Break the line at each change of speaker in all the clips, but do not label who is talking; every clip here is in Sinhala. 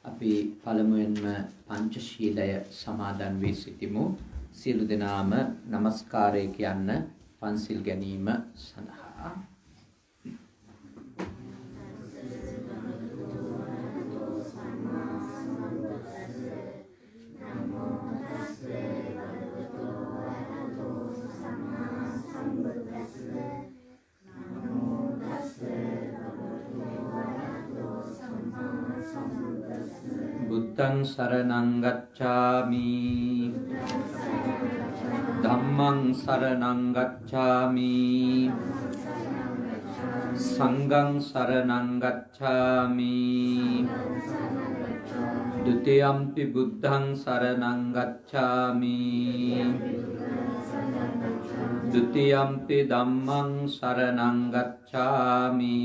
අපි පළමුවෙන්ම පංචශීලය සමාදන් වී සිටිමු. සියලු දෙනාම নমස්කාරය කියන්න පන්සිල් ගැනීම සඳහා. බුද්ධං සරණං ගච්ඡාමි ධම්මං සරණං ගච්ඡාමි සංඝං සරණං ගච්ඡාමි ဒုတိယံ පි බුද්ධං සරණං ගච්ඡාමි ဒုတိယံ පි ධම්මං සරණං ගච්ඡාමි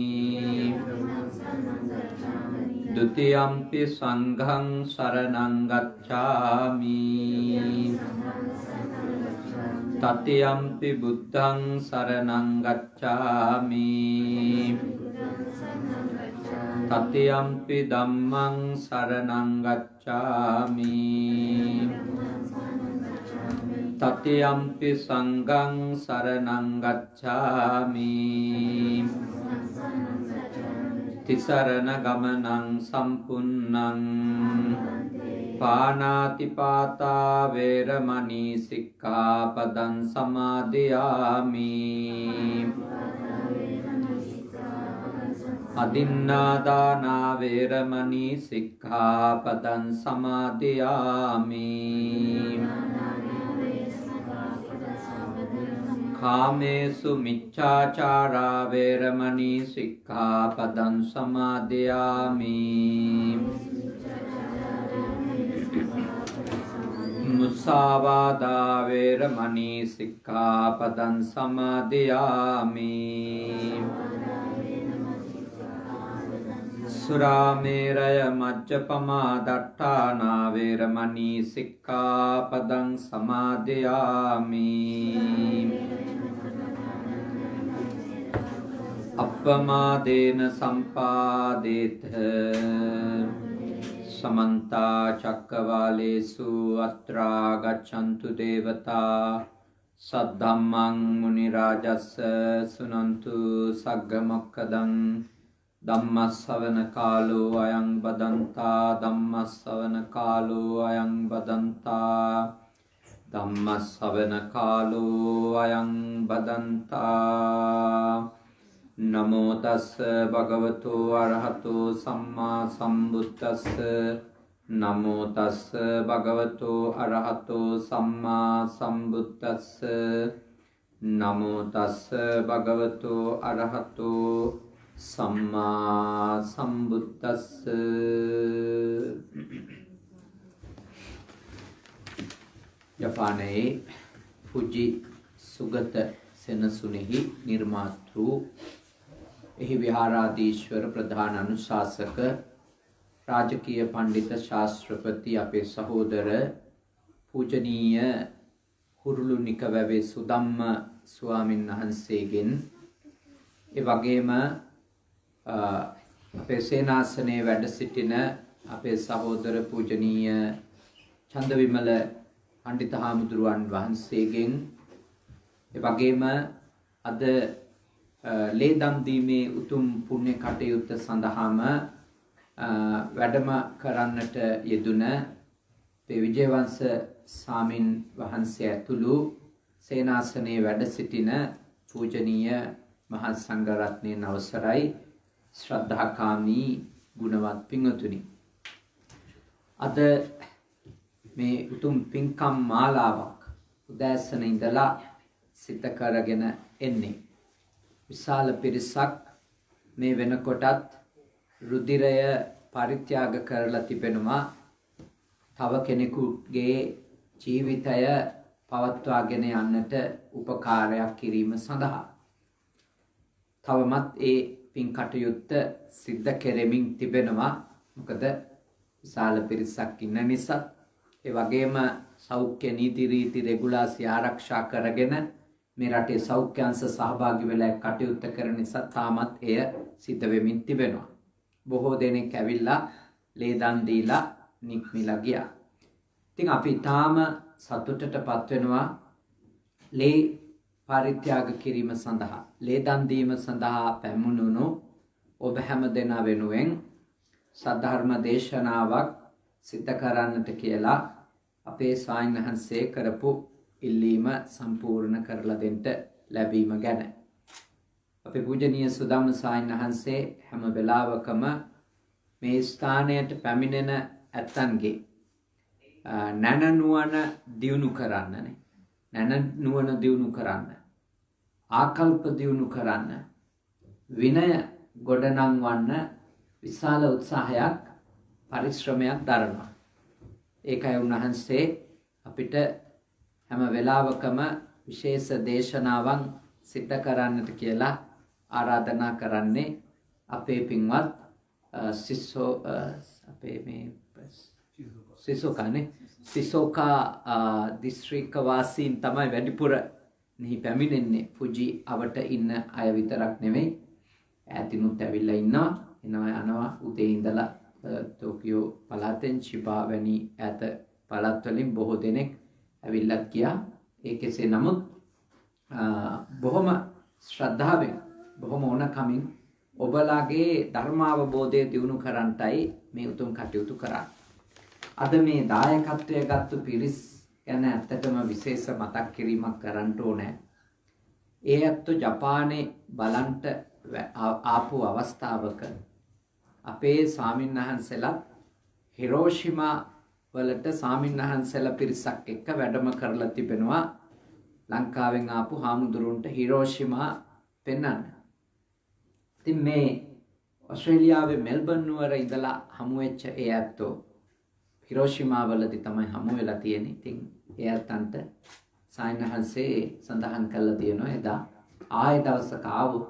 ဒုတိယံ පි සංඝං සරණං ගච්ඡාමි တတိယံ පි බුද්ධං සරණං ගච්ඡාමි တတိယံ පි ධම්මං සරණං ගච්ඡාමි တတိယံ පි සංඝං සරණං ගච්ඡාමි තිසරණ ගමනං සම්පුන්නං පානාතිපාතා වේරමණී සික්ඛාපදං සමාදියාමි අදින්නාදානා වේරමණී සික්ඛාපදං සමාදියාමි කාමේසු මිච්ඡාචාරා වේරමණී සික්ඛාපදං සමාදියාමි මුසාවාදා වේරමණී සික්ඛාපදං සමාදියාමි සුරාමේරය මජ්ජපමා දට්ඨානා වේරමණී සික්ඛාපදං සමාදියාමි අප්පමාදේන සම්පාදේත समन्ता चक्रवालेषु अत्रा गच्छन्तु देवता सद्धम्मं मुनिराजस्य सुनन्तु सग्गमक्कदं धम्मස්සවන කාලෝ අයං බදන්තා ධම්මස්සවන කාලෝ අයං බදන්තා ධම්මස්සවන කාලෝ අයං බදන්තා නමෝ තස්ස භගවතු අරහතෝ සම්මා සම්බුද්දස්ස නමෝ තස්ස භගවතු අරහතෝ සම්මා සම්බුද්දස්ස නමෝ තස්ස භගවතු අරහතෝ සම්මා සම්බුද්දස්ස. ජපානයේ ෆුජි සුගත සෙනසුනේහි නිර්මාතෘ එහි විහාරාධීශ්වර ප්‍රධාන අනුශාසක රාජකීය පඬිත ශාස්ත්‍රපති අපේ සහෝදර පූජනීය හුරුළුනික වැවේ සුදම්ම ස්වාමින් වහන්සේගෙන් ඒ වගේම අපේ සේනාසනයේ වැඩ සිටින අපේ සහෝදර පූජනීය චන්දවිමල පඬිත හාමුදුරුවන් වහන්සේගෙන් ඒ වගේම අද ලේදම් දීමේ උතුම් පුණ්‍ය කටයුත්ත සඳහාම වැඩම කරන්නට යෙදුන අපේ විජයවංශ ස්වාමින් වහන්සේ ඇතුළු සේනාසනයේ වැඩ සිටින පූජනීය මහා සංඝරත්නයන් අවසරයි ශ්‍රද්ධාකාමී ගුණවත් පින්වතුනි, අද මේ උතුම් පින්කම් මාලාවක් උදෑසන ඉඳලා සිත කරගෙන එන්නේ. විශාල පිරිසක් මේ වෙනකොටත් රුධිරය පරිත්‍යාග කරලා තිබෙනවා තව කෙනෙකුගේ ජීවිතය පවත්වාගෙන යන්නට උපකාරයක් කිරීම සඳහා. තවමත් ඒ පින් කටයුත්ත සිද්ධ කෙරෙමින් තිබෙනවා. මොකද විශාල පිරිසක් ඉන්න නිසා. ඒ වගේම සෞඛ්‍ය නීති රීති රෙගුලාසි ආරක්ෂා කරගෙන මේ රටේ සෞඛ්‍ය අංශ සහභාගී වෙලා කටයුත්ත කරන නිසා තාමත් එය සිද්ධ වෙමින් තිබෙනවා. බොහෝ දෙනෙක් ඇවිල්ලා ලේ දන් දීලා නික්මිලා ගියා. ඉතින් අපි තාම සතුටටපත් වෙනවා ලේ පරිත්‍යාග කිරීම සඳහා, ලේ දන් දීම සඳහා පැමුණුණු ඔබ හැම දෙනා වෙනුවෙන් සද්ධර්ම දේශනාවක් සිද්ධ කරන්නට කියලා අපේ ස්වාමීන් වහන්සේ කරපු ඉල්ලීම සම්පූර්ණ කරලා දෙන්න ලැබීම ගැන. අපේ පූජනීය සුදම්ම ස්වාමීන් වහන්සේ හැම වෙලාවකම මේ ස්ථානයට පැමිණෙන ඇත්තන්ගේ නැන නුවණ දියුණු කරන්නනේ. නැන නුවණ දියුණු කරන්න, ආකල්ප දියුණු කරන්න, විනය ගොඩනංවන්න විශාල උත්සාහයක් පරිශ්‍රමයක් දරනවා. ඒකයි උන්වහන්සේ අපිට හැම වෙලාවකම විශේෂ දේශනාවන් සිද්ධ කරන්නට කියලා ආරාධනා කරන්නේ අපේ පින්වත් සිසෝකා දිස්ත්‍රික්ක වාසීන් තමයි වැඩිපුර මෙහි පැමිණෙන්නේ. ෆුජි අවට ඉන්න අය විතරක් නෙමෙයි, ඈතිනුත් ඇවිල්ලා ඉන්නවා, යනවා උදේ ඉඳලා ටෝකියෝ පළාතෙන් චිබා වැනි ඈත පළාත් වලින් බොහෝ දෙනෙක් ඇවිල්ලා ගියා. ඒ කෙසේ නමුත් බොහොම ශ්‍රද්ධාවෙන්, බොහොම ඕනකමින් ඔබලාගේ ධර්මාවබෝධය දියුණු කරන්නටයි මේ උතුම් කටයුතු කරන්නේ. අද මේ දායකත්වය ගත්තු පිරිස් ගැන ඇත්තටම විශේෂ මතක් කිරීමක් කරන්න ඕනේ. ඒ ඇත්තෝ ජපානයේ බලන්ට ආපු අවස්ථාවක අපේ ස්වාමින්වහන්සේලා හිරෝෂිමා වලට ස්වාමින්වහන්සේලා පිරිසක් එක්ක වැඩම කරලා තිබෙනවා. ලංකාවෙන් ආපු හාමුදුරුවන්ට හිරෝෂිමා පෙන්වන්න. ඉතින් මේ ඔස්ට්‍රේලියාවේ මෙල්බන් නුවර ඉඳලා හමු වෙච්ච ඒ ඇත්තෝ හිරෝෂිමා වලදී තමයි හමු වෙලා තියෙන්නේ. ඉතින් ඒ ඇත්තන්ට ස්වාමින්වහන්සේ සඳහන් කළා තියෙනවා එදා ආයෙ දවසක ආවොත්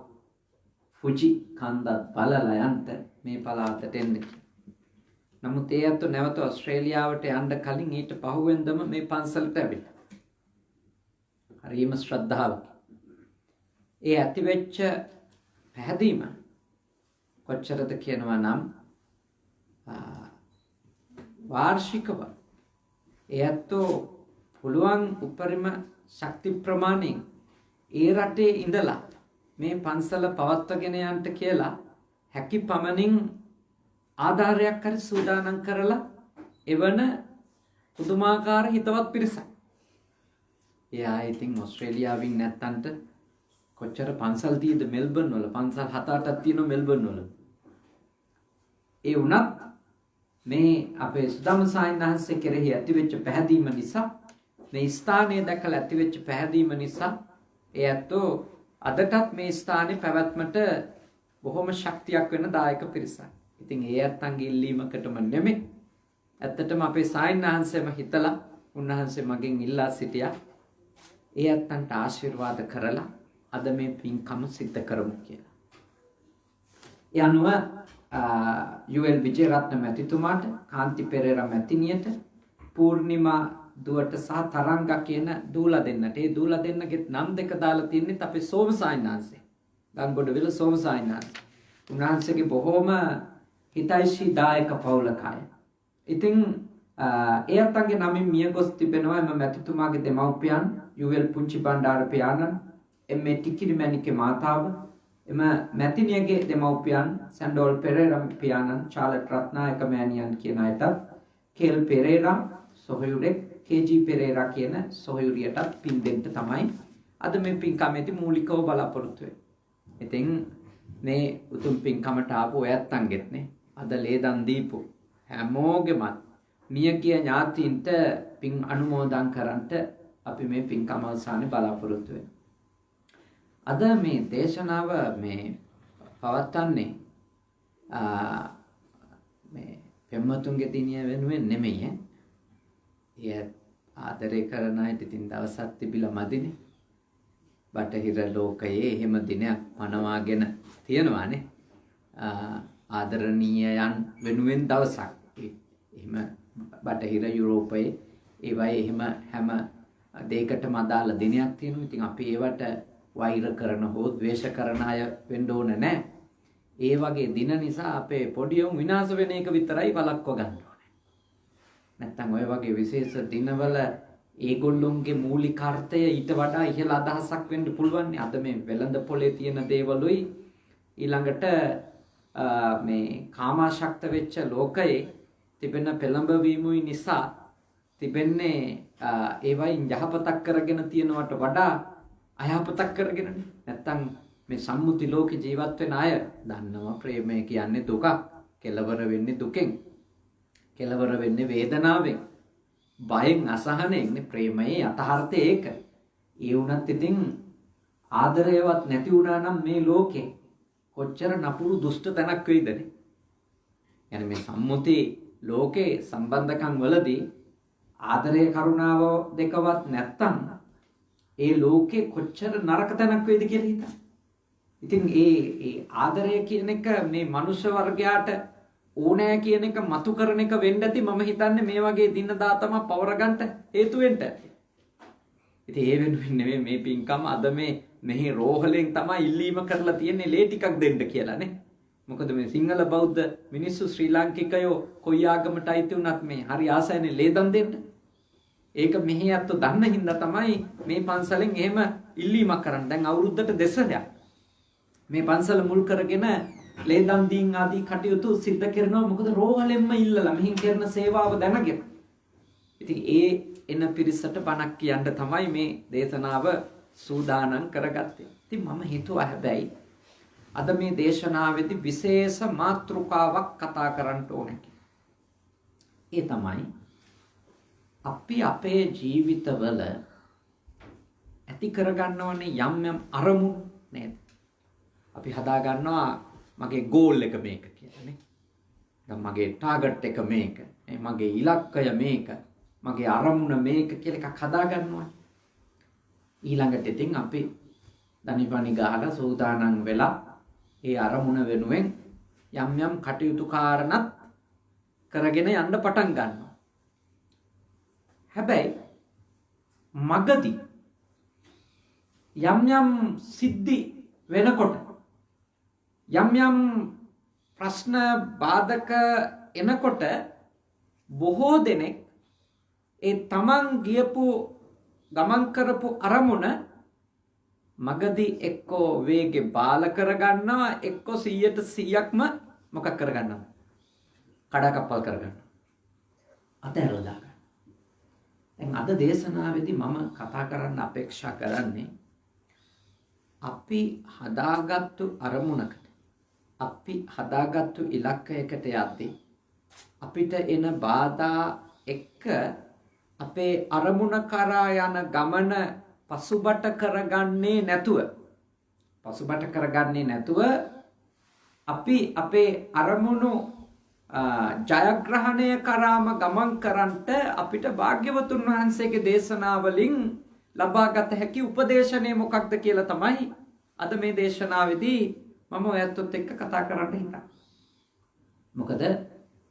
ෆුජි කන්දත් බලලා යන්න මේ පළාතට එන්න. නමුත් ඒ ඇත්තෝ නැවත ඔස්ට්‍රේලියාවට යන්න කලින් ඊට පහුවෙන්දම මේ පන්සලට ඇවිල්ලා. හරිම ශ්‍රද්ධාවක. ඒ ඇතිවෙච්ච පැහැදීම කොච්චරද කියනවා නම් වාර්ෂිකව ඒ ඇත්තෝ පුළුවන් උපරිම ශක්ති ප්‍රමාණයෙන් ඒ රටේ ඉඳලා මේ පන්සල පවත්වාගෙන යන්න කියලා හැකි පමණින් ආධාරයක් හරි සූදානම් කරලා එවන පුදුමාකාර හිතවත් පිරිසක්. එයා ඉතින් ඔස්ට්‍රේලියාවින් නැත්තන්ට කොච්චර පන්සල් තියෙද මෙල්බන් වල? පන්සල් 7-8ක් තියෙනවා මෙල්බන් වල. ඒ වුණත් මේ අපේ සුදම්ම සායනහන්සේ කෙරෙහි ඇතිවෙච්ච පැහැදීම නිසා, මේ ස්ථානය දැකලා ඇතිවෙච්ච පැහැදීම නිසා ඒ ඇත්තෝ අදටත් මේ ස්ථානේ පැවැත්මට බොහොම ශක්තියක් වෙන දායක පිරිසක්. ඉතින් ඒ ඇත්තන්ගේ ඉල්ලීමකටම නෙමෙයි, ඇත්තටම අපේ සායනහන්සේම හිතලා උන්වහන්සේ මගෙන් ඉල්ලා සිටියා ඒ ඇත්තන්ට ආශිර්වාද කරලා අද මේ පින්කම සිද්ධ කරමු කියලා. ඒ අනුව යුඑල් විජේරත්න මැතිතුමාට, කාන්ති පෙරේරා මැතිණියට, පූර්ණිමා දුවට සහ තරංගා කියන දූලා දෙන්නට, ඒ දූලා දෙන්නගේ නම් දෙක දාලා තින්නේ අපේ සෝම සායනහන්සේ, ගංගොඩවිල සෝම සායනහන්සේ. උන්වහන්සේගේ බොහොම හිතයිෂී දායක පවුලකය. ඉතින් ඒ අතගේ නමින් මිය ගොස් තිබෙනවා එම මැතිතුමාගේ දෙමව්පියන් යුඑල් පුංචි බණ්ඩාර පියාණන්, එම්.ඒ. ටිකිරි මැණිකේ මාතාව, එම මැතිණියගේ දෙමව්පියන් සැන්ඩෝල් පෙරේරා පියාණන්, චාලට් රත්නායක මෑණියන් කියන අයටත්, කේල් පෙරේරා සොහයුරෙක්, කේ.ජී. පෙරේරා කියන සොහයුරියටත් පින් දෙන්න තමයි අද මේ පින්කමේදී මූලිකව බලාපොරොත්තු වෙන්නේ. ඉතින් මේ උතුම් පින්කමට ආපු ඔයත්තන්ගෙත් නේ අද ලේ දන් දීපු හැමෝගෙමත් මියගිය ඥාතීන්ට පින් අනුමෝදන් කරන්ට අපි මේ පින්කම අවසානයේ බලාපොරොත්තු වෙනවා. අද මේ දේශනාව මේ පවත්වන්නේ මේ පෙම්වතුන්ගේ දිනිය වෙනුවෙන් නෙමෙයි. ඒ ආදරය කරන අයට ඉතින් දවසක් තිබිලා මදිනේ. බටහිර ලෝකයේ එහෙම දිනයක් පනවාගෙන තියෙනවානේ. ආදරණීයයන් වෙනුවෙන් දවසක්. එහෙම බටහිර යුරෝපයේ ඒවයි එහෙම හැම දෙයකටම අදාළ දිනයක් තියෙනවා. ඉතින් අපි ඒවට වෛර කරන හෝ ද්වේෂ කරන අය වෙන්න ඕන නැහැ. ඒ වගේ දින නිසා අපේ පොඩි උන් විනාශ වෙන එක විතරයි වළක්ව ගන්න ඕනේ. නැත්තම් ඔය වගේ විශේෂ දිනවල ඒගොල්ලොන්ගේ මූලික අර්ථය ඊට වඩා ඉහළ අදහසක් වෙන්න පුළුවන්. අද මේ වෙළඳ පොලේ තියෙන දේවලුයි ඊළඟට මේ කාමාශක්ත වෙච්ච ලෝකයේ තිබෙන පෙළඹවීමුයි නිසා තිබෙන්නේ ඒවයින් යහපතක් කරගෙන තියනවට වඩා අයහපතක් කරගෙනනේ. නැත්තම් මේ සම්මුති ලෝකේ ජීවත් වෙන අය දන්නවා ප්‍රේමය කියන්නේ දුක. කෙලවර වෙන්නේ දුකෙන්. කෙලවර වෙන්නේ වේදනාවෙන්. බයෙන් අසහනෙන්. ප්‍රේමයේ යථාර්ථය ඒක. ඒ වුණත් ඉතින් ආදරයවත් නැති වුණා නම් මේ ලෝකේ කොච්චර නපුරු දුෂ්ට තැනක් වෙයිදනේ. يعني මේ සම්මුති ලෝකේ සම්බන්ධකම් වලදී ආදරය කරුණාව දෙකවත් නැත්තම් ඒ ලෝකේ කොච්චර නරක තැනක් වෙයිද කියලා හිතන්න. ඉතින් ඒ ආදරය කියන එක මේ මනුෂ්‍ය වර්ගයාට ඕනෑ කියන එක මතු කරන එක වෙන්න ඇති. මම හිතන්නේ මේ වගේ දින දාතම පවර ගන්නට හේතු වෙන්න ඇති. ඉතින් ඒ වෙනුවෙන් නෙමෙයි මේ පින්කම අද මෙහි රෝහලෙන් තමයි ඉල්ලීම කරලා තියෙන්නේ ලේ ටිකක් දෙන්න කියලා නේ. මොකද මේ සිංහල බෞද්ධ මිනිස්සු ශ්‍රී ලාංකිකයෝ කොයි ආගමට අයිති වුණත් මේ හරි ආසයිනේ ලේ දන් දෙන්න. ඒක මෙහි අත්තු දන්න හින්දා තමයි මේ පන්සලෙන් එහෙම ඉල්ලීමක් කරන්නේ. දැන් අවුරුද්දට දෙසරයක් මේ පන්සල මුල් කරගෙන ලේ දන් දීන් ආදී කටයුතු සිද්ධ කරනවා. මොකද රෝහලෙන්ම ඉල්ලලා මෙහින් කරන සේවාව දැනගෙන. ඉතින් ඒ එන පිරිසට බණක් කියන්න තමයි මේ දේශනාව සූදානම් කරගත්තේ. ඉතින් මම හිතුවා හැබැයි අද මේ දේශනාවේදී විශේෂ මාතෘකාවක් කතා කරන්න ඕනේ කියලා. ඒ තමයි අපි අපේ ජීවිතවල ඇති කරගන්නවනේ යම් යම් අරමුණු නේද? අපි හදා ගන්නවා මගේ ගෝල් එක මේක කියලා නේ. දැන් මගේ ටාගට් එක මේක. මගේ ඉලක්කය මේක. මගේ අරමුණ මේක කියලා එකක් හදා ගන්නවා. ඊළඟට ඉතින් අපි දනිපනි ගහලා සූදානම් වෙලා ඒ අරමුණ වෙනුවෙන් යම් යම් කටයුතු කාරණත් කරගෙන යන්න පටන් ගන්නවා. හැබැයි මගදී යම් යම් සිද්ධි වෙනකොට යම් යම් ප්‍රශ්න බාධක එනකොට බොහෝ දෙනෙක් ඒ තමන් ගියපු ගමන් කරපු අරමුණ මගදී එක්කෝ වේගෙ බාල කරගන්නවා එක්කෝ 100%ක්ම මොකක් කරගන්නවා කඩාකප්පල් කරගන්නවා අතහැරලා දාගන්න. දැන් අද දේශනාවේදී මම කතා කරන්න අපේක්ෂා කරන්නේ අපි හදාගත්තු අරමුණකට අපි හදාගත්තු ඉලක්කයකට යද්දී අපිට එන බාධා එක්ක අපේ අරමුණ කරා යන ගමන පසුබට කරගන්නේ නැතුව අපි අපේ අරමුණු ජයග්‍රහණය කරාම ගමන් කරන්නට අපිට භාග්‍යවතුන් වහන්සේගේ දේශනාවලින් ලබාගත හැකි උපදේශනය මොකක්ද කියලා තමයි අද මේ දේශනාවේදී මම ඔයත් එක්ක කතා කරන්න හිතන්නේ. මොකද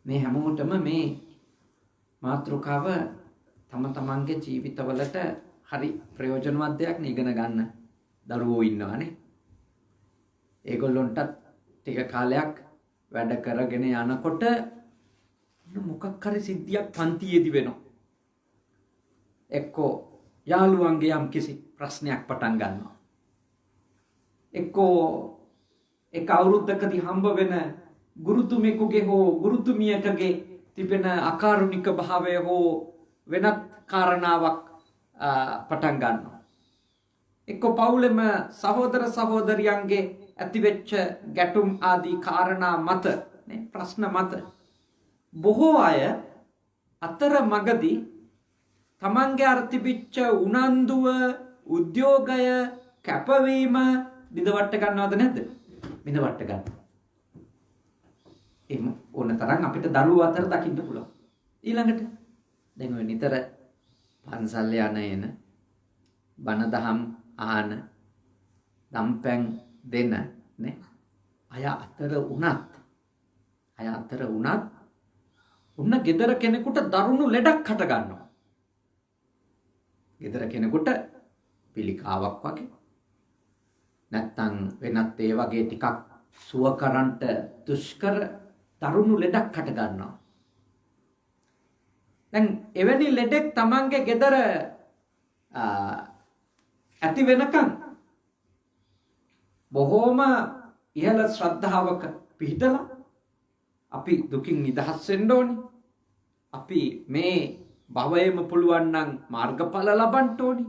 මේ හැමෝටම මේ මාතෘකාව තම තමන්ගේ ජීවිතවලට හරි ප්‍රයෝජනවත් දෙයක් ඉගෙන ගන්න දරුවෝ ඉන්නවානේ. ඒගොල්ලොන්ටත් ටික කාලයක් වැඩ කරගෙන යනකොට මොකක් හරි සිද්ධියක් පන්තියේදී වෙනවා. එක්කෝ යාළුවන්ගේ යම් කිසි ප්‍රශ්නයක් පටන් ගන්නවා. එක්කෝ එක අවුරුද්දකදී හම්බ වෙන ගුරුතුමෙකුගේ හෝ ගුරුතුමියකගේ තිබෙන අකාරුණික භාවය හෝ වෙනත් කාරණාවක් පටන් ගන්නවා. එක්කෝ පවුලෙම සහෝදර සහෝදරියන්ගේ ඇතිවෙච්ච ගැටුම් ආදී කාරණා මත ප්‍රශ්න මත බොහෝ අය අතර මගදී තමන්ගේ අර තිබිච්ච උනන්දුව උද්‍යෝගය කැපවීම බිඳවට ගන්නවද නැද්ද? බිඳවට ගන්නවා. එහෙම ඕන තරම් අපිට දරුවෝ අතර දකින්න පුළුවන්. ඊළඟට දැන් ඔය නිතර පන්සල් යන එන බණ දහම් ආන දම්පැන් දෙන නේ අය අතර උනත් උන්න ගෙදර කෙනෙකුට දරුණු ලෙඩක් හට ගන්නවා. ගෙදර කෙනෙකුට පිළිකාවක් වගේ නැත්තම් වෙනත් ඒ වගේ ටිකක් සුව කරන්ට දුෂ්කර දරුණු ලෙඩක් හට ගන්නවා. දැන් එවැනි ලෙඩෙක් තමන්ගේ ගෙදර ඇති වෙනකන් බොහෝම ඉහළ ශ්‍රද්ධාවක පිහිටලා අපි දුකින් නිදහස් වෙන්න ඕනි. අපි මේ භවයේම පුළුවන් නම් මාර්ගඵල ලබන්න ඕනි.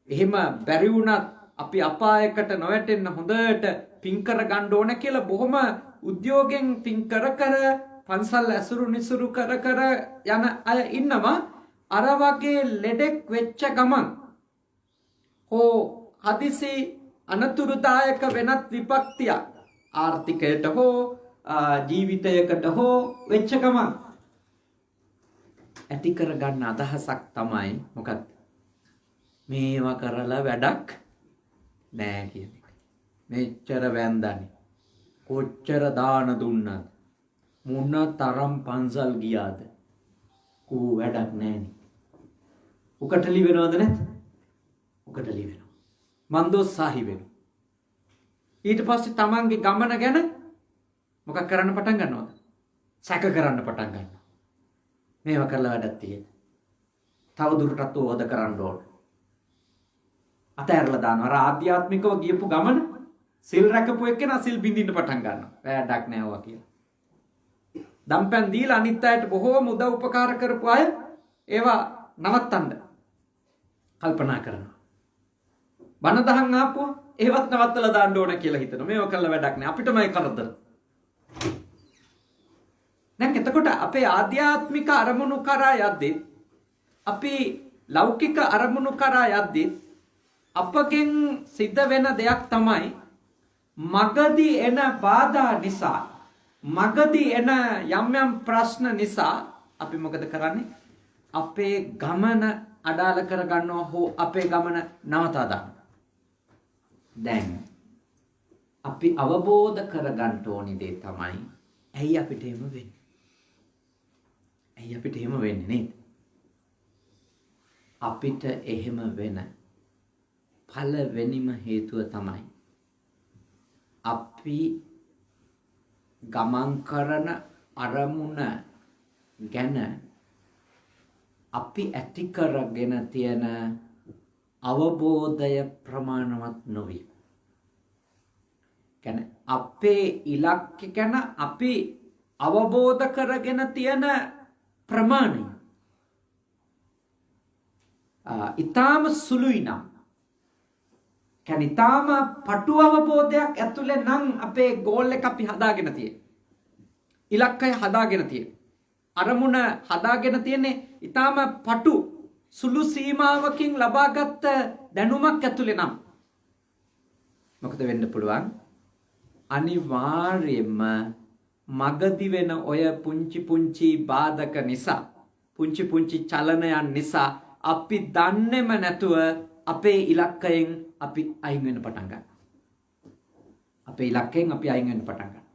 එහෙම බැරි වුණත් අපි අපායකට නොවැටෙන්න හොඳට පින් කර ගන්න ඕන කියලා බොහොම උද්‍යෝගයෙන් පින් කර කර පන්සල් ඇසුරු නිසුරු කර කර යන අය ඉන්නවා. අර වගේ ලෙඩෙක් වෙච්ච ගමන් හෝ හදිසි අනතුරුදායක වෙනත් විපත්තියක් ආර්ථිකයට හෝ ජීවිතයකට හෝ වෙච්ච ගමන් ඇති කර ගන්න අදහසක් තමයි මොකක්ද? මේවා කරලා වැඩක් නෑ කියන එක. මෙච්චර වැන්දනේ. කොච්චර දාන දුන්නද? මොන තරම් පන්සල් ගියාද? කෝ වැඩක් නෑනේ. උකටලි වෙනවද නැත්? උකටලි වෙනවා. මන්දෝත්සාහි වෙනවා. ඊට පස්සේ තමන්ගේ ගමන ගැන මොකක් කරන්න පටන් ගන්නවද? සැක කරන්න පටන් ගන්නවා. මේවා කරලා වැඩක් තියෙද? තව දුරටත් ඕවද කරන්න ඕන. අතහැරලා දානවා. අර ආධ්‍යාත්මිකව ගියපු ගමන සිල් රැකපු එක්කෙනා සිල් බින්දින්න පටන් ගන්නවා. වැඩක් නෑවා කියලා. දම්පැන් දීලා අනිත් අයට බොහෝම උදව් උපකාර කරපු අය ඒවා නවත්තන්න කල්පනා කරනවා. බණ දහම් ආපුවා ඒවත් නවත්තලා දාන්න ඕන කියලා හිතනවා. මේවා කළා වැඩක් නෑ. අපිටමයි කරදර. දැන් එතකොට අපේ ආධ්‍යාත්මික අරමුණු කරා යද්දී අපි ලෞකික අරමුණු කරා යද්දී අපගෙන් සිද්ධ වෙන දෙයක් තමයි මගදී එන බාධා නිසා මගදී එන යම් යම් ප්‍රශ්න නිසා අපි මොකද කරන්නේ? අපේ ගමන අඩාල කරගන්නවා හෝ අපේ ගමන නවතා දානවා. දැන් අපි අවබෝධ කරගන්න ඕනි දේ තමයි ඇයි අපිට එහෙම වෙන්නේ? ඇයි අපිට එහෙම වෙන්නේ නේද? අපිට එහෙම වෙන පළවෙනිම හේතුව තමයි අපි ගමන් කරන අරමුණ ගැන අපි ඇති කරගෙන තියෙන අවබෝධය ප්‍රමාණවත් නොවේ. කියන්නේ අපේ ඉලක්ක ගැන අපි අවබෝධ කරගෙන තියෙන ප්‍රමාණය ඊටාම සුළුයි නම් කියන්නේ ඊටාම පටු අවබෝධයක් ඇතුලේ නම් අපේ ගෝල් එක අපි හදාගෙන තියෙන්නේ. ඉලක්කය හදාගෙන තියෙන්නේ. අරමුණ හදාගෙන තියෙන්නේ ඊටාම පටු සුළු සීමාවකින් ලබාගත් දැනුමක් ඇතුලේ නම් මොකද වෙන්න පුළුවන්? අනිවාර්යයෙන්ම මගදි වෙන ඔය පුංචි පුංචි බාධක නිසා පුංචි පුංචි චලනයන් නිසා අපි දන්නේම නැතුව අපේ ඉලක්කයෙන් අපි අයින් වෙන්න පටන් ගන්නවා. අපේ ඉලක්කයෙන් අපි අයින් වෙන්න පටන් ගන්නවා.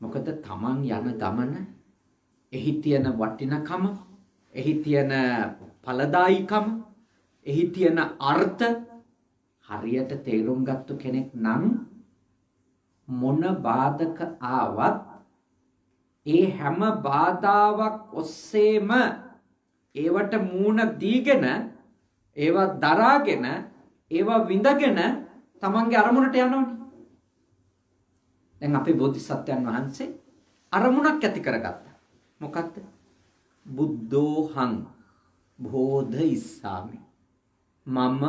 මොකද තමන් යන ගමන එහි තියෙන වටිනකම, එහි තියෙන ඵලදායීකම, එහි තියෙන අර්ථ හරියට තේරුම් ගත්ත කෙනෙක් නම් මොන බාධක ආවත් ඒ හැම බාධාවක් ඔස්සේම ඒවට මූණ දීගෙන ඒවා දරාගෙන ඒවා විඳගෙන තමන්ගේ අරමුණට යනවනේ. දැන් අපේ බෝධිසත්වයන් වහන්සේ අරමුණක් ඇති කරගත්තා. මොකක්ද? බුද්ධෝහං බෝධිසාමි. මම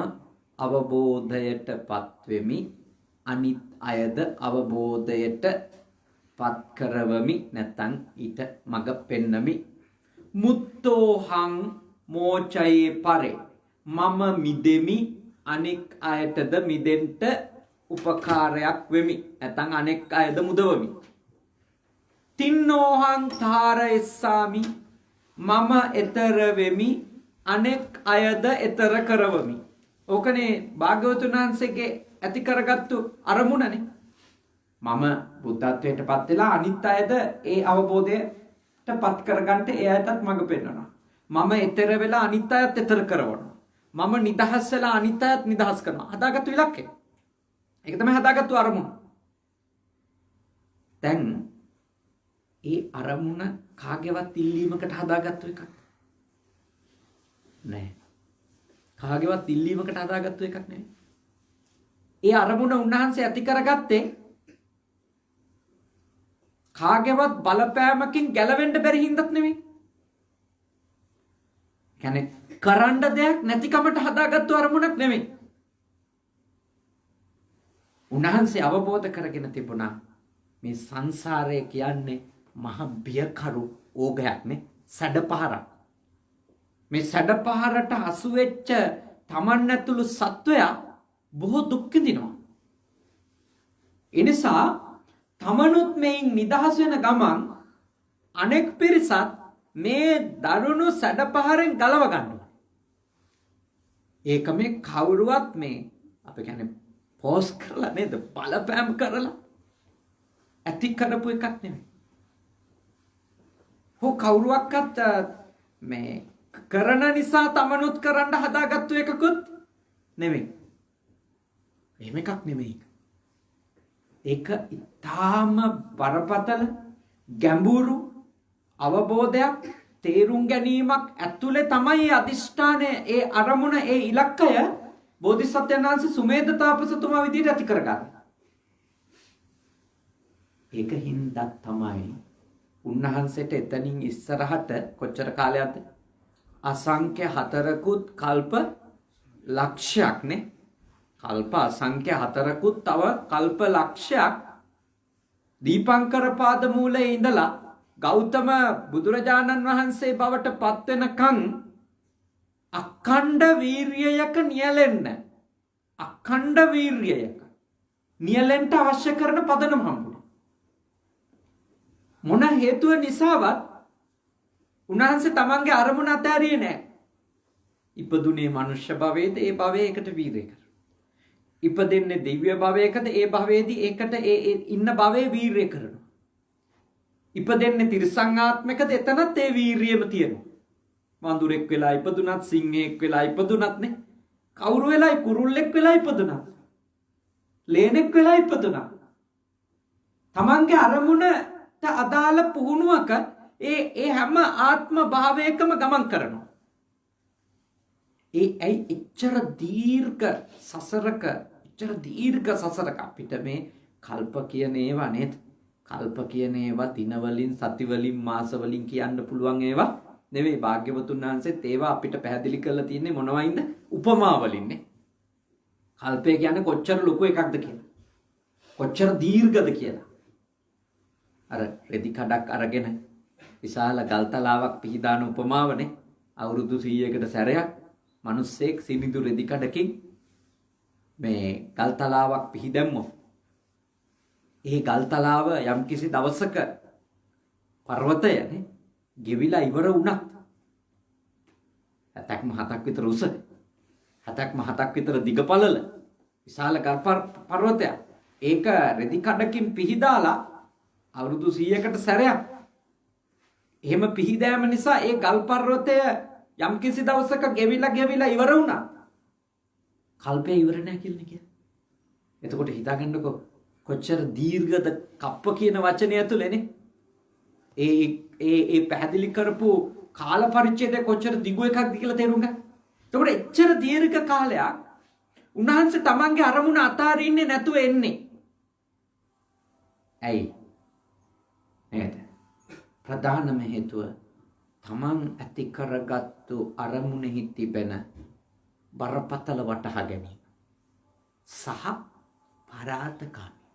අවබෝධයටපත් වෙමි, අනිත් අයද අවබෝධයට පත් කරවමි, නැත්නම් ඊට මඟ පෙන්නමි. මුත්තෝහං මෝචයේ පරේ. මම මිදෙමි, අනෙක් අයටද මිදෙන්න උපකාරයක් වෙමි, නැත්නම් අනෙක් අයද මුදවමි. තින්නෝහං තාරයස්සාමි. මම ඊතර වෙමි, අනෙක් අයද ඊතර කරවමි. ඕකනේ භාග්‍යවතුන් වහන්සේගේ ඇති කරගත්තු අරමුණනේ. මම බුද්ධත්වයට පත් වෙලා අනිත් අයද ඒ අවබෝධයට පත් කරගන්න ඒ අයටත් මඟ පෙන්වනවා. මම ඊතර වෙලා අනිත් අයත් ඊතර කරවනවා. මම නිදහස් වෙලා අනිත් අයත් නිදහස් කරනවා. හදාගත්තු ඉලක්කය. ඒක තමයි හදාගත්තු අරමුණ. දැන් ඒ අරමුණ කාගේවත් ඉල්ලීමකට හදාගත්තු එකක් නෑ. කාගේවත් ඉල්ලීමකට හදාගත්තු එකක් නෙවෙයි. ඒ අරමුණ උන්වහන්සේ ඇති කරගත්තේ කාගේවත් බලපෑමකින් ගැලවෙන්න බැරි හින්දාත් නෙවෙයි. කියන්නේ කරන්න දෙයක් නැතිකමට හදාගත්තු අරමුණක් නෙවෙයි. උන්වහන්සේ අවබෝධ කරගෙන තිබුණා මේ සංසාරය කියන්නේ මහ බියකරු ඕගයක්නේ, සැඩපහරක්. මේ සැඩපහරට හසු වෙච්ච තමන් ඇතුළු සත්වයා බොහෝ දුක් විඳිනවා. ඒ නිසා තමනුත් මේන් නිදහස් වෙන ගමන් අනෙක් පිරිසත් මේ දරුණු සැඩපහරෙන් ගලව ගන්නවා. ඒක මේ කවුරුවත් මේ අපි කියන්නේ පෝස් කරලා නේද, බලපෑම් කරලා ඇති කරපු එකක් නෙමෙයි. හෝ කවුරුවක්වත් මේ කරන නිසා තමනුත් කරන්න හදාගත්තු එකකුත් නෙමෙයි. එහෙම එකක් නෙමෙයි. ඒක ඊටාම බරපතල ගැඹුරු අවබෝධයක්, තේරුම් ගැනීමක් ඇතුලේ තමයි අදිෂ්ඨානය, ඒ අරමුණ, ඒ ඉලක්කය බෝධිසත්වයන් වහන්සේ සුමේධ තාපසතුමා විදිහට ඇති කරගන්න. ඒක හින්දා තමයි උන්වහන්සේට එතනින් ඉස්සරහට කොච්චර කාලයක්ද? අසංඛ්‍ය 4කුත් කල්ප ලක්ෂයක් නේ. කල්ප අසංඛ්‍ය 4කුත් තව කල්ප ලක්ෂයක් දීපංකර පාද මූලයේ ඉඳලා ගෞතම බුදුරජාණන් වහන්සේ බවට පත් වෙනකන් අඛණ්ඩ වීර්යයක නියැලෙන්න, අඛණ්ඩ වීර්යයක නියැලෙන්න අවශ්‍ය කරන පදනම හම්බුනේ. මොන හේතුව නිසාවත් උන්වහන්සේ තමන්ගේ අරමුණ අතහැරියේ නැහැ. ඉපදුනේ මනුෂ්‍ය භවයේද ඒ භවයකට වීර්යය කරනවා. ඉපදෙන්නේ දිව්‍ය භවයකද ඒ භවයේදී ඒකට ඒ ඉන්න භවයේ වීර්යය කරනවා. ඉපදෙන්නේ තිරිසන් ආත්මයකද එතනත් ඒ වීර්යයම තියෙනවා. වඳුරෙක් වෙලා ඉපදුනත්, සිංහෙක් වෙලා ඉපදුනත් නේ, කවුරු වෙලා කුරුල්ලෙක් වෙලා ඉපදුනත්, ලේනෙක් වෙලා ඉපදුනත් තමන්ගේ අරමුණට අදාළ පුහුණුවක ඒ හැම ආත්ම භාවයකම ගමන් කරනවා. ඇයි එච්චර දීර්ඝ සසරක අපිට මේ කල්ප කියන ඒවා නේද? කල්ප කියන ඒවා දිනවලින්, සතිවලින්, මාසවලින් කියන්න පුළුවන් ඒවා නෙවෙයි. භාග්‍යවතුන් වහන්සේත් ඒවා අපිට පැහැදිලි කරලා තියෙන්නේ මොනවයින්ද? උපමාවලින් නේ. කල්පය කියන්නේ කොච්චර ලොකු එකක්ද කියලා, කොච්චර දීර්ඝද කියලා. අර රෙදි කඩක් අරගෙන විශාල ගල්තලාවක් පිහිදාන උපමාවනේ. අවුරුදු 100කට සැරයක් මිනිස්සෙක් සිනිඳු රෙදි කඩකින් මේ ගල්තලාවක් පිහිදැම්මොත් ඒ ගල්තලාව යම්කිසි දවසක පර්වතයනේ ගෙවිලා ඉවර වුණත් 7ක්ම 7ක් විතර උස, 7ක්ම 7ක් විතර දිග පළල විශාල ගල් පර්වතයක්. ඒක රෙදි කඩකින් පිහිදාලා අවුරුදු 100කට සැරයක් එහෙම පිහිදෑම නිසා ඒ ගල් පර්වතය යම්කිසි දවසක ගෙවිලා ඉවර වුණා. කල්පය ඉවර නැහැ කියන්නේ. එතකොට හිතාගන්නකො කොච්චර දීර්ඝද කප්ප කියන වචනය ඇතුළේනේ. ඒ පැහැදිලි කරපු කාල පරිච්ඡේදය කොච්චර දිගු එකක්ද කියලා තේරුම් ගන්න. එතකොට එච්චර දීර්ඝ කාලයක් උන්වහන්සේ තමන්ගේ අරමුණ අතාරින්නේ නැතුව එන්නේ. ඇයි? නේද? ප්‍රධානම හේතුව තමන් ඇති කරගත්තු අරමුණෙහි තිබෙන බරපතල වටහා ගැනීම සහ පරාතකාමී.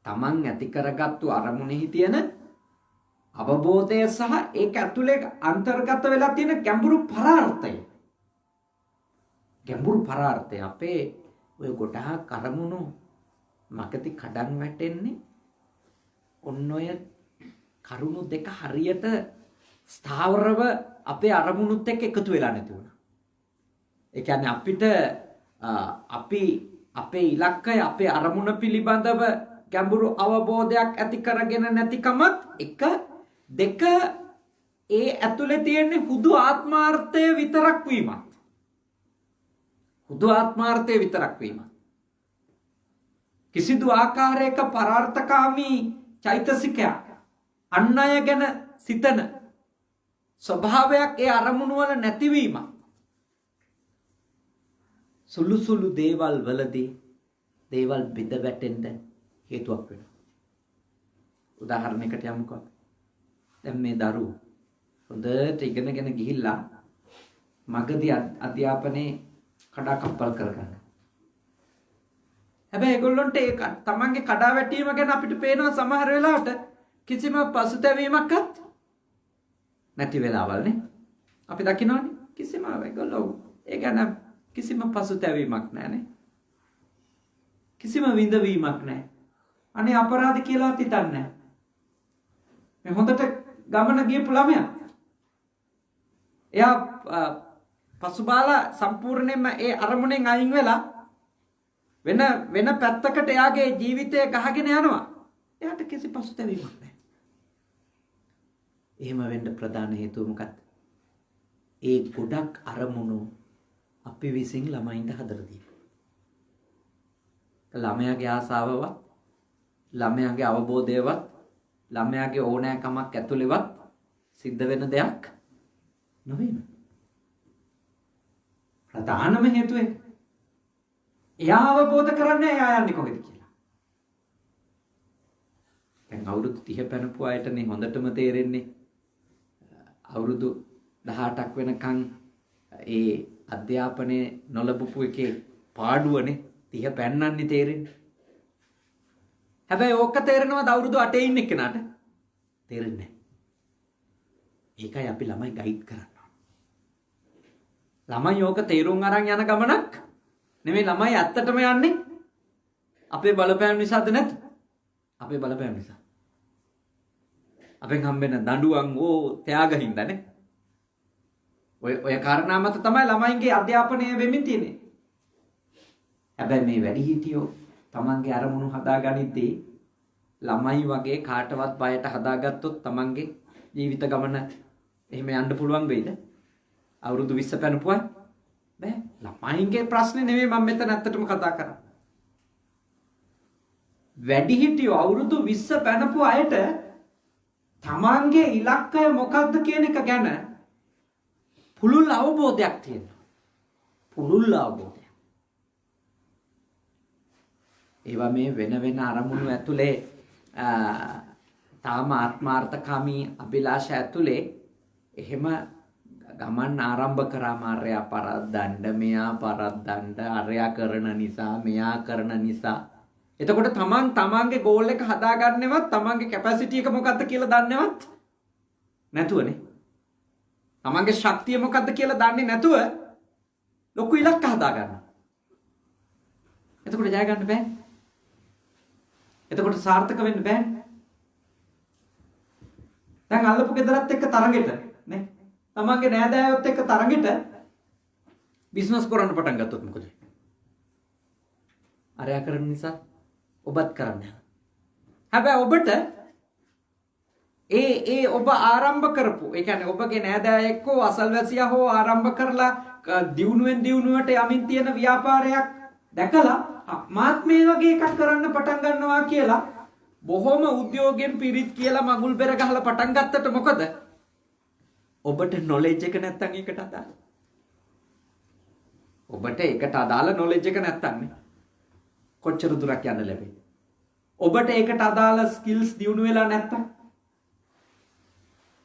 තමන් ඇති කරගත්තු අරමුණෙහි තියෙන අවබෝධය සහ ඒක ඇතුලේ අන්තර්ගත වෙලා තියෙන ගැඹුරු පරාර්ථය. අපේ ඔය ගොඩාක් අරමුණු මගදී කඩන් වැටෙන්නේ ඔන්න ඔය කරුණු දෙක හරියට ස්ථාවරව අපේ අරමුණුත් එක්ක එකතු වෙලා නැති වුණා. ඒ කියන්නේ අපිට අපේ ඉලක්කය, අපේ අරමුණ පිළිබඳව ගැඹුරු අවබෝධයක් ඇති කරගෙන නැතිකමත් එක, දෙක ඒ ඇතුලේ තියෙන හුදු ආත්මාර්ථය විතරක් වීමත්. කිසිදු ආකාරයක පරාර්ථකාමී චෛතසිකයක් අන් අය ගැන සිතන ස්වභාවයක් ඒ අරමුණු වල නැතිවීම සුළු සුළු දේවල් වලදී දේවල් බිඳ වැටෙන්න හේතුවක් වෙනවා. උදාහරණයකට යමුකෝ. දැන් මේ දරුවෝ හොඳට ඉගෙනගෙන ගිහිල්ලා මගදී අධ්‍යාපනයේ කඩාකප්පල් කරගන්න. හැබැයි ඒගොල්ලන්ට ඒ තමන්ගේ කඩාවැටීම ගැන අපිට පේනවා සමහර වෙලාවට කිසිම පසුතැවීමක්වත් නැති වෙලාවල්නේ. අපි දකින්නවානේ කිසිම ඒගොල්ලෝ ඒ ගැන කිසිම පසුතැවීමක් නැහැනේ. කිසිම විඳවීමක් නැහැ. අනේ අපරාධ කියලා හිතන්නේ නැහැ. මේ හොඳට ගමන ගියපු ළමයා. එයා පසුබාලා සම්පූර්ණයෙන්ම ඒ අරමුණෙන් අයින් වෙලා වෙන පැත්තකට එයාගේ ජීවිතය ගහගෙන යනවා. එයාට කිසි පසුතැවීමක් නැහැ. එහෙම වෙන්න ප්‍රධාන හේතුව මොකක්ද? ඒ ගොඩක් අරමුණු අපි විසින් ළමයින්ට හදලා දීලා. ළමයාගේ ආසාවවත්, ළමයාගේ අවබෝධයවත්, ළමයාගේ ඕනෑකමක් ඇතුළේවත් සිද්ධ වෙන දෙයක් නෙවෙයි. ප්‍රධානම හේතුව ඒක. එයා අවබෝධ කරන්නේ එයා යන්නේ කොහෙද කියලා. දැන් අවුරුදු 30 පැනපු අයටනේ හොඳටම තේරෙන්නේ. අවුරුදු 18ක් වෙනකන් ඒ අධ්‍යාපනයේ නොලබපු එකේ පාඩුවනේ 30 පැන්නන්නේ තේරෙන්නේ. හැබැයි ඕක තේරෙනවද අවුරුදු 8 ඉන්න එක්කනට? තේරෙන්නේ නැහැ. ඒකයි අපි ළමයි ගයිඩ් කරන්න ඕන. ළමයි ඕක තේරුම් අරන් යන ගමනක් නෙමෙයි. ළමයි ඇත්තටම යන්නේ අපේ බලපෑම් නිසාද නැත්? අපේ බලපෑම් නිසා. අපෙන් හම්බෙන දඬුවම් ත්‍යාගින්දනේ. ඔය කාරණා මත තමයි ළමයින්ගේ අධ්‍යාපනය වෙමින් තියෙන්නේ. හැබැයි මේ වැඩිහිටියෝ තමන්ගේ අරමුණු හදාගනිද්දී ළමයි වගේ කාටවත් බයට හදාගත්තොත් තමන්ගේ ජීවිත ගමන එහෙම යන්න පුළුවන් වෙයිද? අවුරුදු 20 පැනපුවා බෑ. ළමයින්ගේ ප්‍රශ්නේ නෙවෙයි මම මෙතන ඇත්තටම කතා කරන්නේ. වැඩිහිටියෝ අවුරුදු 20 පැනපු අයට තමන්ගේ ඉලක්කය මොකක්ද කියන එක ගැන පුළුල් අවබෝධයක් තියෙනවා. පුළුල් අවබෝධයක්. ඒවා මේ වෙන අරමුණු ඇතුලේ තාම ආත්මාර්ථකාමී අභිලාෂ ඇතුලේ එහෙම ගමන් ආරම්භ කරා මාර්යා පරද්දන්න මෙයා පරද්දන්න අරයා කරන නිසා මෙයා කරන නිසා. එතකොට තමන්ගේ ගෝල් එක හදාගන්නවත් තමන්ගේ කැපැසිටි එක මොකද්ද කියලා දන්නවත් නැතුවනේ. තමන්ගේ ශක්තිය මොකද්ද කියලා දන්නේ නැතුව ලොකු ඉලක්ක හදාගන්නවා. එතකොට ජය ගන්න බෑ. එතකොට සාර්ථක වෙන්න බෑ. දැන් අල්ලපු ගෙදරත් එක්ක තරගෙට නේ. තමන්ගේ නෑදෑයොත් එක්ක තරගෙට බිස්නස් කරන්න පටන් ගත්තොත් මොකද? අරයා කරන නිසා ඔබත් කරන්න. හැබැයි ඔබට ඒ ඔබ ආරම්භ කරපු, ඒ කියන්නේ ඔබගේ නෑදෑයෙක් හෝ අසල්වැසියා හෝ ආරම්භ කරලා දියුණුවෙන් දියුණුවට යමින් තියෙන ව්‍යාපාරයක් දැකලා මාත් මේ වගේ එකක් කරන්න පටන් ගන්නවා කියලා බොහොම උද්‍යෝගයෙන් පිරිත් කියලා මගුල් බෙර ගහලා පටන් ගත්තට මොකද? ඔබට නොලෙජ් එක නැත්තම් ඒකට අදාළ. ඔබට ඒකට අදාළ නොලෙජ් එක නැත්තම් කොච්චර දුරක් යන්න ලැබෙයි? ඔබට ඒකට අදාළ ස්කිල්ස් දියුණු වෙලා නැත්තම්,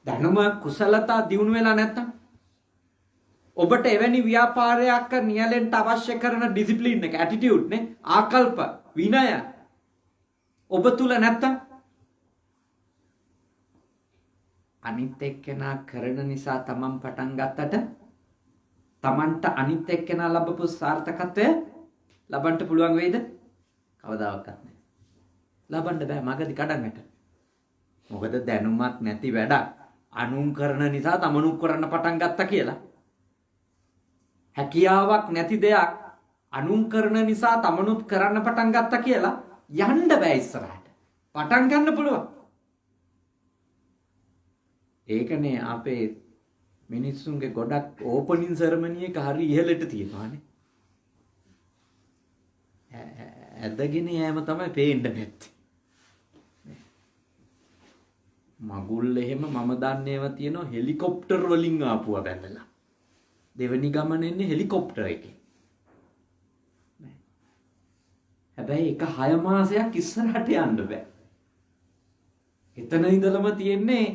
දැනුම කුසලතා දියුණු වෙලා නැත්තම්, ඔබට එවැනි ව්‍යාපාරයක් නියැලෙන්න අවශ්‍ය කරන ඩිසිප්ලින් එක, ඇටිටියුඩ් නේ, ආකල්ප, විනය ඔබ තුල නැත්තම් අනිත් එක්කෙනා කරන නිසා තමන් පටන් ගත්තට තමන්ට අනිත් එක්කෙනා ලැබපු සාර්ථකත්වය ලබන්න පුළුවන් වෙයිද? කවදාවත් නැහැ. ලබන්න බෑ මගදී කඩන්නට. මොකද දැනුමක් නැති වැඩක් අනුන් කරන නිසා තමනුත් කරන්න පටන් ගත්තා කියලා. හැකියාවක් නැති දෙයක් අනුන් කරන නිසා තමනුත් කරන්න පටන් ගත්තා කියලා යන්න බෑ ඉස්සරහට. පටන් ගන්න පුළුවන්. ඒකනේ අපේ මිනිස්සුන්ගේ ගොඩක් ඕපනින් සෙරමනි එක හරි ඉහළට තියෙනවානේ. ඇදගෙන යෑම තමයි පේන්න නැත්තේ. මගුල් එහෙම මම දන්නේව තියෙනවා හෙලිකොප්ටර් වලින් ආපුවා බැලලා. දෙවෙනි ගමන එන්නේ හෙලිකොප්ටර් එකේ. හැබැයි එක 6 මාසයක් ඉස්සරහට යන්න බෑ. එතන ඉඳලම තියෙන්නේ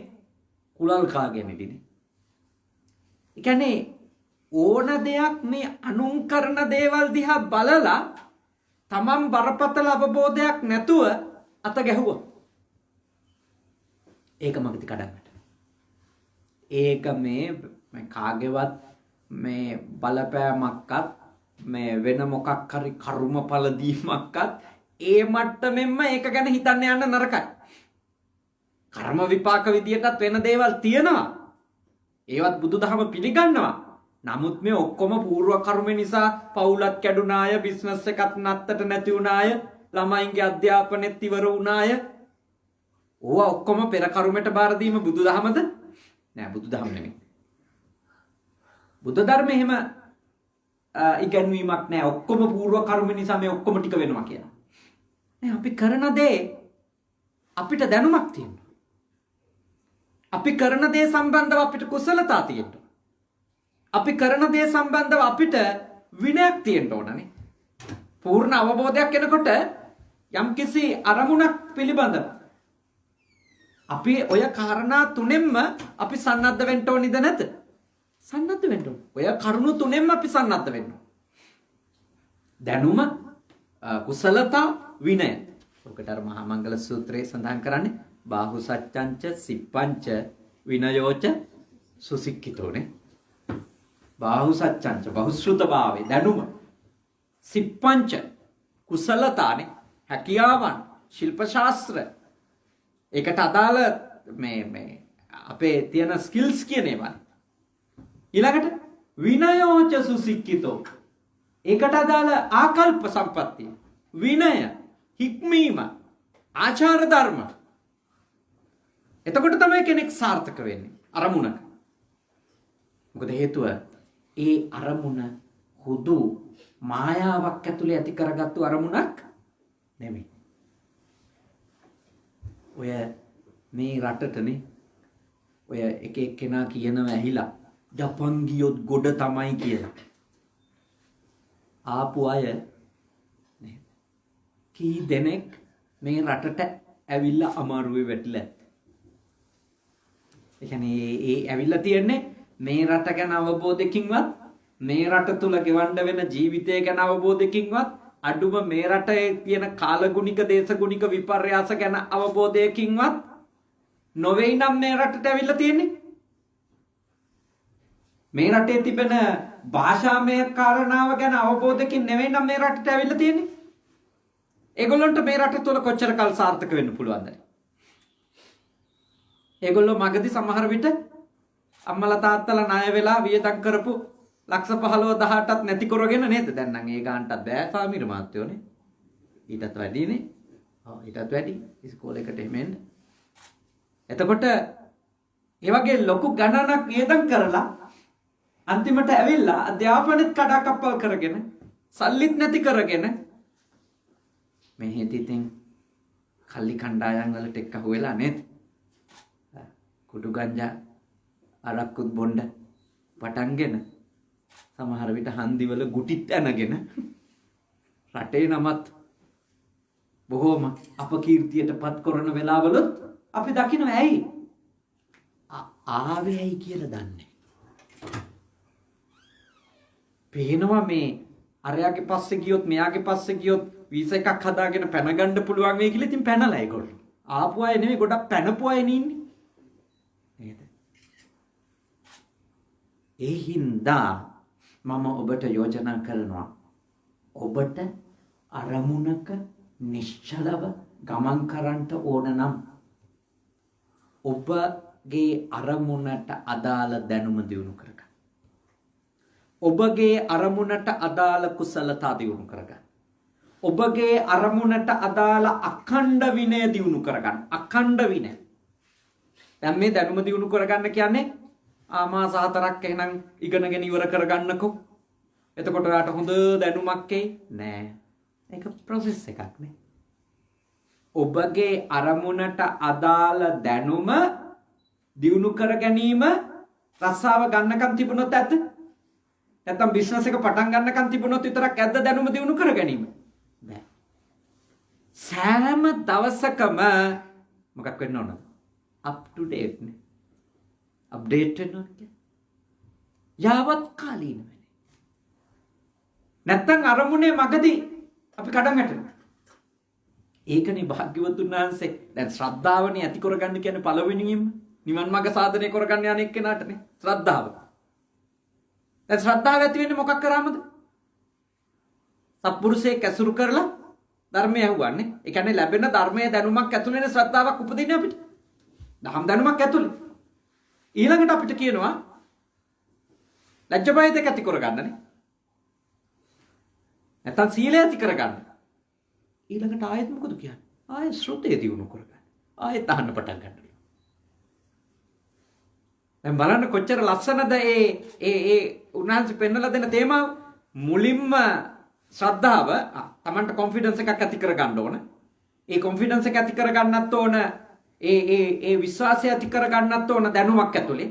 කුලල් කාගෙන ඉන්නේ. ඒ කියන්නේ ඕන දෙයක් මේ අනුන් කරන දේවල් දිහා බලලා තමන් බරපතල අවබෝධයක් නැතුව අත ගැහුවා. ඒක මගදී කඩන්නට. ඒක මේ කාගේවත් මේ බලපෑමක්වත් මේ වෙන මොකක් හරි කර්මඵල දීමක්වත් ඒ මට්ටමෙන්ම ඒක ගැන හිතන්න යන්න නරකයි. කර්ම විපාක විදියටත් වෙන දේවල් තියෙනවා. ඒවත් බුදුදහම පිළිගන්නවා. නමුත් මේ ඔක්කොම పూర్ව කර්ම නිසා පවුලක් කැඩුනාය, බිස්නස් එකක් නත්තට නැති වුණාය, ළමයින්ගේ අධ්‍යාපනයත් ඉවර වුණාය. ඕවා ඔක්කොම පෙර කර්මයට බාර දීම බුදුදහමද? නෑ, බුදුදහම නෙමෙයි. බුද්ධ ධර්මයේ එහෙම ඉගැන්වීමක් නෑ. ඔක්කොම పూర్ව කර්ම නිසා මේ ඔක්කොම ටික වෙනවා කියලා. නෑ, අපි කරන දේ අපිට දැනුමක් තියෙනවා. අපි කරන දේ සම්බන්ධව අපිට කුසලතා තියෙනවා. අපි කරන දේ සම්බන්ධව අපිට විනයක් තියෙන්න ඕනනේ. පූර්ණ අවබෝධයක් එනකොට යම්කිසි අරමුණක් පිළිබඳව අපි ඔය කාරණා තුනෙන්ම අපි සන්නද්ධ වෙන්න ඕනිද නැද්ද? සන්නද්ධ වෙන්න ඕන. ඔය කරුණු තුනෙන්ම අපි සන්නද්ධ වෙන්න ඕන. දැනුම, කුසලතා, විනය. ඔකට අර මහා මංගල සූත්‍රයේ සඳහන් කරන්නේ බාහු සච්ඡංච සිප්පංච විනයෝච සුසික්ඛිතෝනේ. බාහු සච්ඡංච බහුශ්‍රුත භාවේ දැනුම, සිප්පංච කුසලතානේ, හැකියාවන්, ශිල්ප ශාස්ත්‍ර, ඒකට අදාළ මේ අපේ තියෙන ස්කිල්ස් කියන ඒවා. ඊළඟට විනයෝච සුසික්ඛිතෝ, ඒකට අදාළ ආකල්ප සම්පත්තිය, විනය, හික්මීම, ආචාර ධර්ම. එතකොට තමයි කෙනෙක් සාර්ථක වෙන්නේ අරමුණක. මොකද හේතුව ඒ අරමුණ හුදු මායාවක් ඇතුලේ ඇති කරගත්තු අරමුණක් නෙමෙයි. ඔය මේ රටටනේ ඔය එක එක්කෙනා කියනවා ඇහිලා ජපන් ගියොත් ගොඩ තමයි කියලා. ආපු අය කී දෙනෙක් මේ රටට ඇවිල්ලා අමාරුවේ වැටිලා. ඒ කියන්නේ ඒ ඇවිල්ලා තියන්නේ මේ රට ගැන අවබෝධයකින්වත්, මේ රට තුල ගෙවන්න වෙන ජීවිතය ගැන අවබෝධයකින්වත්, අඩුම මේ රටේ තියෙන කාලගුණික දේශගුණික විපර්යාස ගැන අවබෝධයකින්වත් නොවේයි නම් මේ රටට ඇවිල්ලා තියෙන්නේ. මේ රටේ තිබෙන භාෂාමය කාරණාව ගැන අවබෝධයකින් නෙවෙයි නම් මේ රටට ඇවිල්ලා තියෙන්නේ. ඒගොල්ලන්ට මේ රට තුල කොච්චර කල් සාර්ථක වෙන්න පුළුවන්ද? ඒගොල්ලෝ මගදී සමහර විට අම්මලා තාත්තලා ණය වෙලා වියදම් කරපු ලක්ෂ 15 18ක් නැති කරගෙන නේද? දැන් නම් ඒ ගානටත් බෑ සාමිර මාත්‍යෝනේ. ඊටත් වැඩිනේ. ඔව් ඊටත් වැඩි. ඉස්කෝලේකට එහෙම එන්න. එතකොට ඒ වගේ ලොකු ගණනක් වියදම් කරලා අන්තිමට ඇවිල්ලා අධ්‍යාපනෙත් කඩාකප්පල් කරගෙන සල්ලිත් නැති කරගෙන මේ හිතින් කල්ලි කණ්ඩායම් වලට එක්ක හුවෙලා නේද? කුඩු ගංජා අරක්කුත් බොණ්ඩ පටන්ගෙන සමහර විට හන්දිවල ගුටිත් ඇනගෙන රටේ නමත් බොහෝම අපකීර්තියට පත් කරන වෙලාවලුත් අපි දකිනවා ඇයි ආවේ ඇයි කියලා දන්නේ. පේනවා මේ අරයාගේ පස්සේ ගියොත් මෙයාගේ පස්සේ ගියොත් වීසා එකක් හදාගෙන පැන ගන්න පුළුවන් වෙයි කියලා ඉතින් පැනලා ඒගොල්ලෝ. ආපු අය නෙමෙයි ගොඩක් පැනපු අය ඉන්නේ. නේද? ඒ හින්දා මම ඔබට යෝජනා කරනවා ඔබට අරමුණක නිශ්චලව ගමන් කරන්නට ඕන නම් ඔබගේ අරමුණට අදාළ දැනුම දියුණු කරගන්න. ඔබගේ අරමුණට අදාළ කුසලතා දියුණු කරගන්න. ඔබගේ අරමුණට අදාළ අඛණ්ඩ විනය දියුණු කරගන්න. අඛණ්ඩ විනය. දැන් මේ දැනුම දියුණු කරගන්න කියන්නේ මාස 4ක් එහෙනම් ඉගෙනගෙන ඉවර කරගන්නකෝ. එතකොට ඔයාට හොඳ දැනුමක් එයි නෑ. ඒක process එකක් නේ. ඔබගේ අරමුණට අදාළ දැනුම දියුණු කර ගැනීම රස්සාව ගන්නකම් තිබුණොත් ඇද්ද? නැත්නම් බිස්නස් එක පටන් ගන්නකම් තිබුණොත් විතරක් ඇද්ද දැනුම දියුණු කර ගැනීම? බෑ. සෑම දවසකම මොකක් වෙන්න ඕනද? up to date නේ. අප්ඩේට් වෙන්න ඕනේ. යාවත් කාලීන වෙන්නේ. නැත්නම් අරමුණේ මගදී අපි කඩන් වැටෙනවා. ඒකනේ භාග්‍යවතුන් වහන්සේ දැන් ශ්‍රද්ධාවනේ ඇති කරගන්න කියන්නේ පළවෙනියෙන්ම නිවන් මාර්ග සාධනය කරගන්න යන එක්කෙනාටනේ ශ්‍රද්ධාව. දැන් ශ්‍රද්ධාව ඇති වෙන්නේ මොකක් කරාමද? සත්පුරුෂයෙක් ඇසුරු කරලා ධර්මය අහුවන්නේ. ඒ කියන්නේ ලැබෙන ධර්මයේ දැනුමක් ඇතුළේනේ ශ්‍රද්ධාවක් උපදින්නේ අපිට. දහම් දැනුමක් ඇතුළේ. ඊළඟට අපිට කියනවා ලැජ්ජ බය දෙක ඇති කරගන්නනේ. නැත්නම් සීලය ඇති කරගන්න. ඊළඟට ආයෙත් මොකද කියන්නේ? ආයෙ ශ්‍රුතේ දියුණු කරගන්න. ආයෙත් අහන්න පටන් ගන්න. දැන් බලන්න කොච්චර ලස්සනද ඒ උන්වහන්සේ පෙන්නලා දෙන තේමාව. මුලින්ම ශ්‍රද්ධාව තමන්ට කොන්ෆිඩන්ස් එකක් ඇති කරගන්න ඕන. ඒ කොන්ෆිඩන්ස් එක ඇති කරගන්නත් ඕන. ඒ විශ්වාසය ඇති කරගන්නත් ඕන දැනුමක් ඇතුලේ.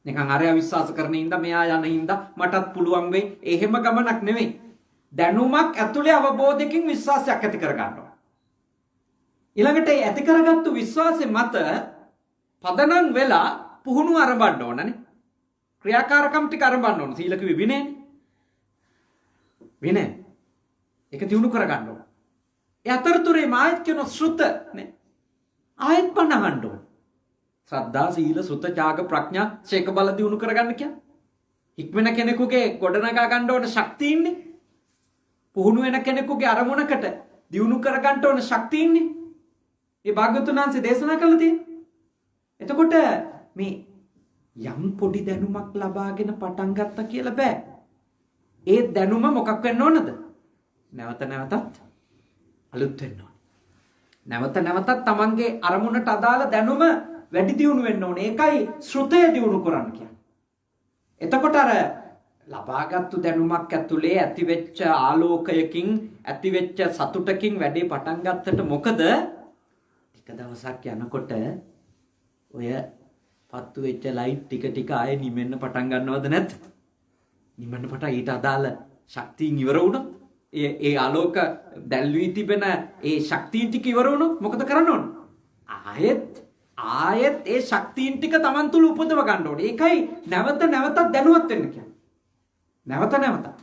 නිකන් අරයා විශ්වාස කරන හින්දා මෙයා යන හින්දා මටත් පුළුවන් වෙයි. එහෙම ගමනක් නෙවෙයි. දැනුමක් ඇතුලේ අවබෝධයකින් විශ්වාසයක් ඇති කරගන්න ඕන. ඊළඟට ඒ ඇති කරගත්තු විශ්වාසෙ මත පදනම් වෙලා පුහුණුව ආරම්භන්න ඕනනේ. ක්‍රියාකාරකම් ටික ආරම්භන්න ඕන. සීල කිව්වේ විනයනේ. විනය. ඒක දිනු කරගන්න ඕන. ඒ අතරතුරේ මායත් කියන ශ්‍රුත නේ. ආයත් බණ අහන්න ඕන. ශ්‍රද්ධා සීල සුත ත්‍යාග ප්‍රඥා ශේක බල දිනු කරගන්න කියන්නේ. හික්මන කෙනෙකුගේ ගොඩනගා ගන්න ඕන ශක්තිය ඉන්නේ. පුහුණු වෙන කෙනෙකුගේ අරමුණකට දිනු කරගන්න ඕන ශක්තිය ඉන්නේ. ඒ භාග්‍යවතුන් වහන්සේ දේශනා කළා තියෙන්නේ. එතකොට මේ යම් පොඩි දැනුමක් ලබාගෙන පටන් ගත්තා කියලා බෑ. ඒ දැනුම මොකක් වෙන්න ඕනද? නැවත නැවතත් අලුත් වෙන්න ඕන. නැවත නැවතත් තමන්ගේ අරමුණට අදාළ දැනුම වැඩි දියුණු වෙන්න ඕනේ. ඒකයි ශ්‍රුතය දියුණු කරන්න කියන්නේ. එතකොට අර ලබාගත්තු දැනුමක් ඇතුලේ ඇතිවෙච්ච ආලෝකයකින් ඇතිවෙච්ච සතුටකින් වැඩේ පටන් ගත්තට මොකද? ටික දවසක් යනකොට ඔය පත්තු වෙච්ච ලයිට් ටික ටික ආයෙ නිමෙන්න පටන් ගන්නවද නැද්ද? නිමෙන්න පටන් ඊට අදාළ ශක්තියින් ඉවර වුණොත් ඒ ආලෝක දැල්වී තිබෙන ඒ ශක්තියින් ටික ඉවර වුණොත් මොකද කරන්න ඕන? ආයෙත් ඒ ශක්තියින් ටික Taman තුල උපදව ගන්න ඕනේ. ඒකයි නැවත නැවතත් දැනුවත් වෙන්න කියන්නේ. නැවත නැවතත්.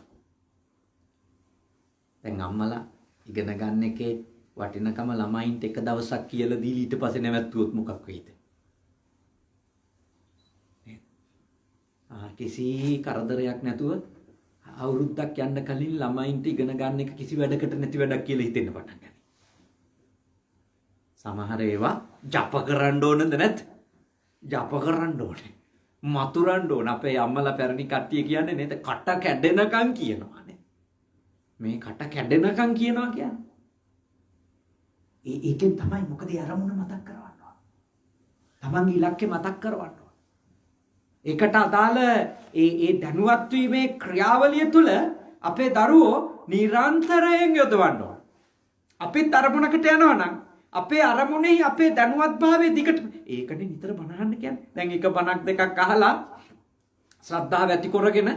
දැන් අම්මලා ඉගෙන ගන්න එකේ වටිනකම ළමයින්ට එක දවසක් කියලා දීලා ඊට පස්සේ නැවතුනොත් මොකක් වෙයිද? කිසි කරදරයක් නැතුව අවුරුද්දක් යන්න කලින් ළමයින්ට ඉගෙන ගන්න එක කිසි වැඩකට නැති වැඩක් කියලා හිතෙන්න පටන් ගන්නවා. සමහර ඒවා ජප කරන්න ඕනද නැත්? ජප කරන්න ඕනේ. මතුරන්න ඕන. අපේ අම්මලා පැරණි කට්ටිය කියන්නේ නේද? කට කැඩෙනකන් කියනවා නේ. මේ කට කැඩෙනකන් කියනවා කියන්නේ. ඒකෙන් තමයි මොකද අරමුණ මතක් කරවන්න ඕන. තමන්ගේ ඉලක්කය මතක් කරවන්න ඕන. ඒකට අදාළ ඒ දැනුවත් වීමේ ක්‍රියාවලිය තුළ අපේ දරුවෝ නිරන්තරයෙන් යොදවන්න ඕන. අපිත් අරමුණකට යනවා නම් අපේ අරමුණේ අපේ දැනුවත්භාවයේ දිගට ඒකනේ නිතර බණ අහන්න කියන්නේ. දැන් එක බණක් දෙකක් අහලා ශ්‍රද්ධාව ඇති කරගෙන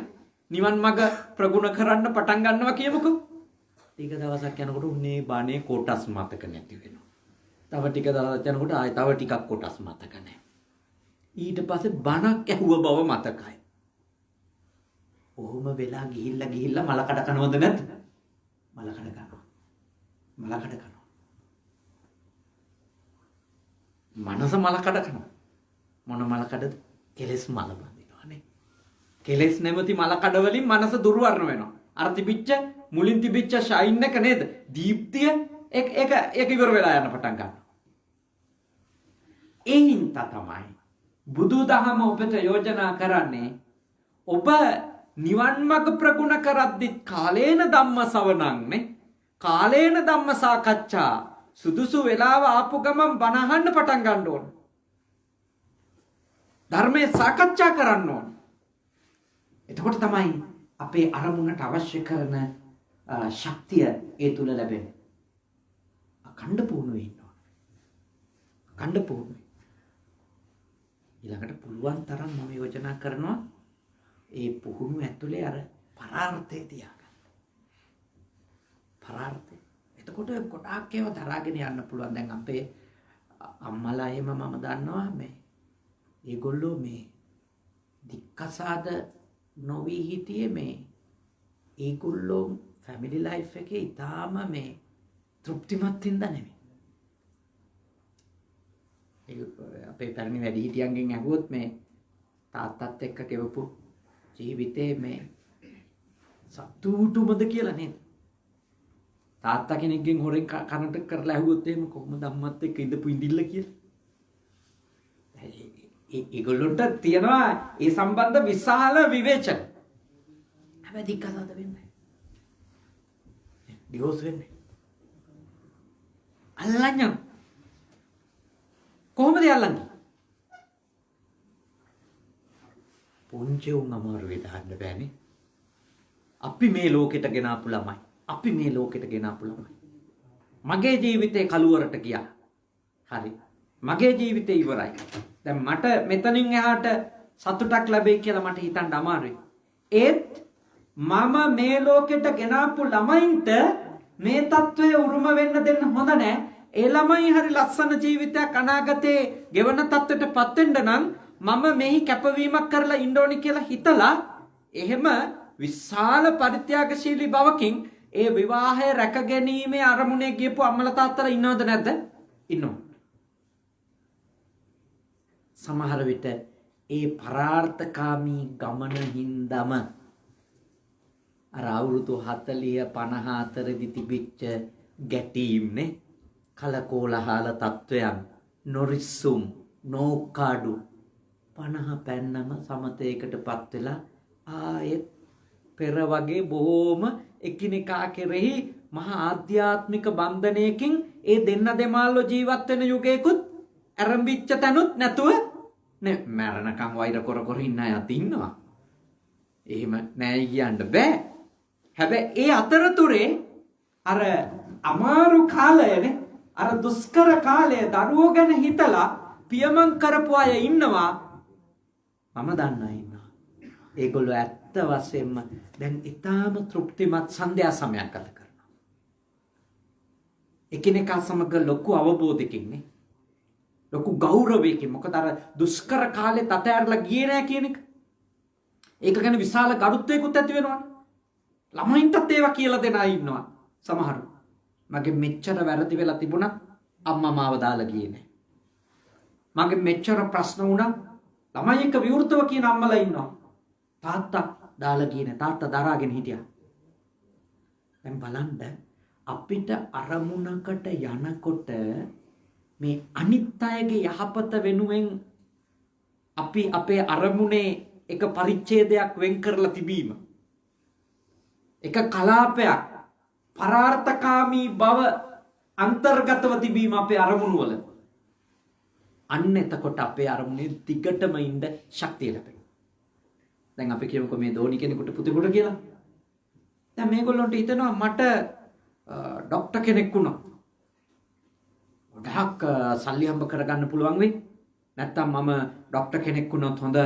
නිවන් මඟ ප්‍රගුණ කරන්න පටන් ගන්නවා කියමුකෝ. ටික දවසක් යනකොට උන්නේ බණේ කොටස් මතක නැති වෙනවා. තව ටික දවසක් යනකොට ආයෙ තව ටිකක් කොටස් මතක නැහැ. ඊට පස්සේ බණක් ඇහුව බව මතකයි. ඔහොම වෙලා ගිහිල්ලා මල කඩ කනවද නැද්ද? මල කඩ කනවා. මල කඩ කනවා. මනස මල කඩ කනවා. මොන මල කඩද? කෙලෙස් මල බඳිනවානේ. කෙලෙස් නැමැති මල කඩ වලින් මනස දුර්වර්ණ වෙනවා. අර තිබිච්ච මුලින් තිබිච්ච ෂයින් එක නේද? දීප්තිය ඒක ඉවර වෙලා යන පටන් ගන්නවා. ඒ හින්දා තමයි බුදුදහම ඔබට යෝජනා කරන්නේ ඔබ නිවන් මඟ ප්‍රගුණ කරද්දි කාලේන ධම්ම සවණංනේ කාලේන ධම්ම සාකච්ඡා සුදුසු වෙලාව ආපු ගමන් බණ අහන්න පටන් ගන්න ඕන. ධර්මයේ සාකච්ඡා කරන්න ඕන. එතකොට තමයි අපේ අරමුණට අවශ්‍ය කරන ශක්තිය ඒ තුල ලැබෙන්නේ. අඛණ්ඩ පුහුණුවේ ඉන්නවා. අඛණ්ඩ පුහුණුවේ. ඊළඟට පුළුවන් තරම් මම යෝජනා කරනවා ඒ පුහුණුව ඇතුලේ අර පරාර්ථය තියාගන්න. පරාර්ථය. එතකොට ගොඩාක් ඒවා දරාගෙන යන්න පුළුවන්. දැන් අපේ අම්මලා එහෙම මම දන්නවා මේ ඒගොල්ලෝ මේ දික්කසාද නොවි හිටියේ මේ ඒගොල්ලෝ ෆැමිලි ලයිෆ් එකේ ඊටාම මේ තෘප්තිමත් හින්දා නෙමෙයි. අපේ පැරණි වැඩිහිටියන්ගෙන් අහුවොත් මේ තාත්තත් එක්ක ගෙවපු ජීවිතේ මේ සතුටුමද කියලා නේද? තාත්තා කෙනෙක්ගෙන් හොරෙන් කනට කරලා අහුවොත් එහෙම කොහොමද අම්මත් එක්ක ඉඳපු ඉඳිල්ල කියලා. ඒගොල්ලොන්ට තියනවා ඒ සම්බන්ධ විශාල විවේචන. හැබැයි දික්කසාද වෙන්නේ. ඩිවෝස් වෙන්නේ. අල්ලන්නේ. කොහොමද අල්ලන්නේ? පුංචි උන් අමාරු වෙදහන්න බෑනේ. අපි මේ ලෝකෙට ගෙනාපු ළමයි. අපි මේ ලෝකෙට ගෙනාපු ළමයි. මගේ ජීවිතේ කලුවරට ගියා. හරි. මගේ ජීවිතේ ඉවරයි. දැන් මට මෙතනින් එහාට සතුටක් ලැබෙයි කියලා මට හිතන්න අමාරුයි. ඒත් මම මේ ලෝකෙට ගෙනාපු ළමයින්ට මේ తත්වය උරුම වෙන්න දෙන්න හොඳ නැහැ. ඒ ළමයි හරි ලස්සන ජීවිතයක් අනාගතේ ගෙවන තත්ත්වයටපත් වෙන්න නම් මම මෙහි කැපවීමක් කරලා ඉන්න ඕනි කියලා හිතලා එහෙම විශාල පරිත්‍යාගශීලී බවකින් ඒ විවාහය රැකගැනීමේ අරමුණේ ගියපු අම්මලා තාත්තලා ඉන්නවද නැද්ද? ඉන්නවා. සමහර විට ඒ පරාර්ථකාමී ගමන හින්දම අර අවුරුදු 40 50 අතරදී තිබිච්ච ගැටීම්නේ කලකෝලහල තත්වයන් නොරිස්සුම් නෝකාඩු 50 පැන්නම සමතේකටපත් වෙලා ආයෙත් පෙර වගේ බොහෝම එකිනෙකා කෙරෙහි මහා ආධ්‍යාත්මික බන්ධනයකින් ඒ දෙන්න දෙමාල්ලෝ ජීවත් වෙන යුගයකුත් ආරම්භිච්ච තැනුත් නැතුව නේ මරණකම් වෛර කර කර ඉන්න අයත් ඉන්නවා. එහෙම නෑ කියන්න බෑ. හැබැයි ඒ අතරතුරේ අර අමාරු කාලයනේ අර දුෂ්කර කාලය දරුවෝ ගැන හිතලා පියමන් කරපු අය ඉන්නවා. මම දන්නා ඉන්නවා. ඒගොල්ලෝ ඇත්ත වශයෙන්ම දැන් ඊටාම තෘප්තිමත් සන්ධ්‍යා සමයක් ගත කරනවා. එකිනෙකා සමග ලොකු අවබෝධයකින් නේ. ලොකු ගෞරවයකින්. මොකද අර දුෂ්කර කාලේ තතෑරලා ගියේ නෑ කියන එක. ඒක ගැන විශාල ගරුත්වයකුත් ඇති වෙනවනේ. ළමයින්ටත් ඒවා කියලා දෙන අය ඉන්නවා සමහරු. මගේ මෙච්චර වැරදි වෙලා තිබුණා අම්මා මාව දාලා ගියේ නෑ. මගේ මෙච්චර ප්‍රශ්න වුණා ළමයි එක්ක විවෘතව කියන අම්මලා ඉන්නවා. තාත්තා දාලා ගියේ නෑ. තාත්තා දරාගෙන හිටියා. දැන් බලන්න අපිට අරමුණකට යනකොට මේ අනිත් අයගේ යහපත වෙනුවෙන් අපි අපේ අරමුණේ එක පරිච්ඡේදයක් වෙන් කරලා තිබීම එක කලාපයක් පරාර්ථකාමී බව අන්තර්ගතව තිබීම අපේ අරමුණු වල අන්න එතකොට අපේ අරමුණේ දිගටම ඉන්න ශක්තිය ලැබෙනවා. දැන් අපි කියමුකෝ මේ ධෝනි කෙනෙකුට පුතෙකුට කියලා. දැන් මේගොල්ලන්ට හිතෙනවා මට ડોක්ටර් කෙනෙක් වුණා. ගොඩක් සල්ලි හම්බ කරගන්න පුළුවන් වෙයි. නැත්තම් මම ડોක්ටර් කෙනෙක් වුණොත් හොඳ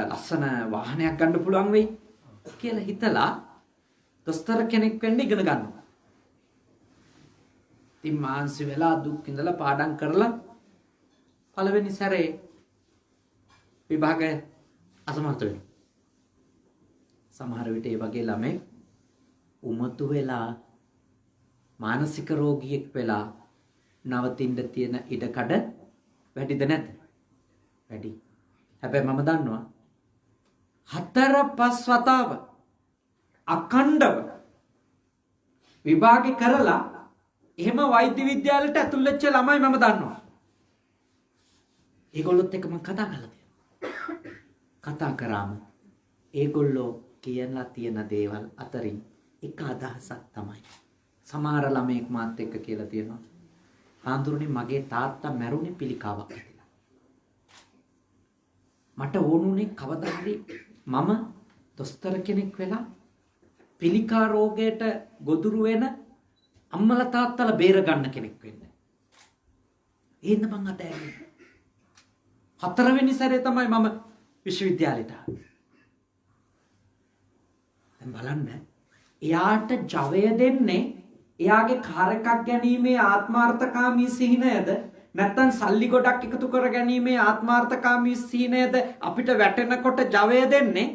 ලස්සන වාහනයක් ගන්න පුළුවන් වෙයි කියලා හිතලා දොස්තර කෙනෙක් වෙන්න ඉගෙන ගන්නවා. ඉතින් මානසික වෙලා දුක් ඉඳලා පාඩම් කරලා පළවෙනි සැරේ විභාගය අසමර්ථ වෙනවා. සමහර විට ඒ වගේ ළමයි උමතු වෙලා මානසික රෝගියෙක් වෙලා නවතින්න තියෙන ඉඩකඩ වැඩිද නැද්ද? වැඩි. හැබැයි මම දන්නවා 4-5 වතාව අඛණ්ඩව විභාගේ කරලා එහෙම වෛද්‍ය විද්‍යාලයට ඇතුල් වෙච්ච ළමයි මම දන්නවා. ඒගොල්ලොත් එක්ක මම කතා කරලා තියෙනවා. කතා කරාම ඒගොල්ලෝ කියලා තියෙන දේවල් අතරින් එක අදහසක් තමයි. සමහර ළමෙක් මාත් එක්ක කියලා තියෙනවා. හාමුදුරනේ මගේ තාත්තා මැරුණේ පිළිකාවක් ඇතිලා. මට ඕනුනේ කවදා හරි මම දොස්තර කෙනෙක් වෙලා පිළිකා රෝගයට ගොදුරු වෙන අම්මලා තාත්තලා බේර ගන්න කෙනෙක් වෙන්න. එහෙනම් මං අතෑරියා. 4 වෙනි සැරේ තමයි මම විශ්වවිද්‍යාලයට ආවේ. දැන් බලන්න එයාට ජවය දෙන්නේ එයාගේ කාර් එකක් ගැනීමේ ආත්මාර්ථකාමී සිහිනයද නැත්නම් සල්ලි ගොඩක් එකතු කර ගැනීමේ ආත්මාර්ථකාමී සිහිනයද අපිට වැටෙනකොට ජවය දෙන්නේ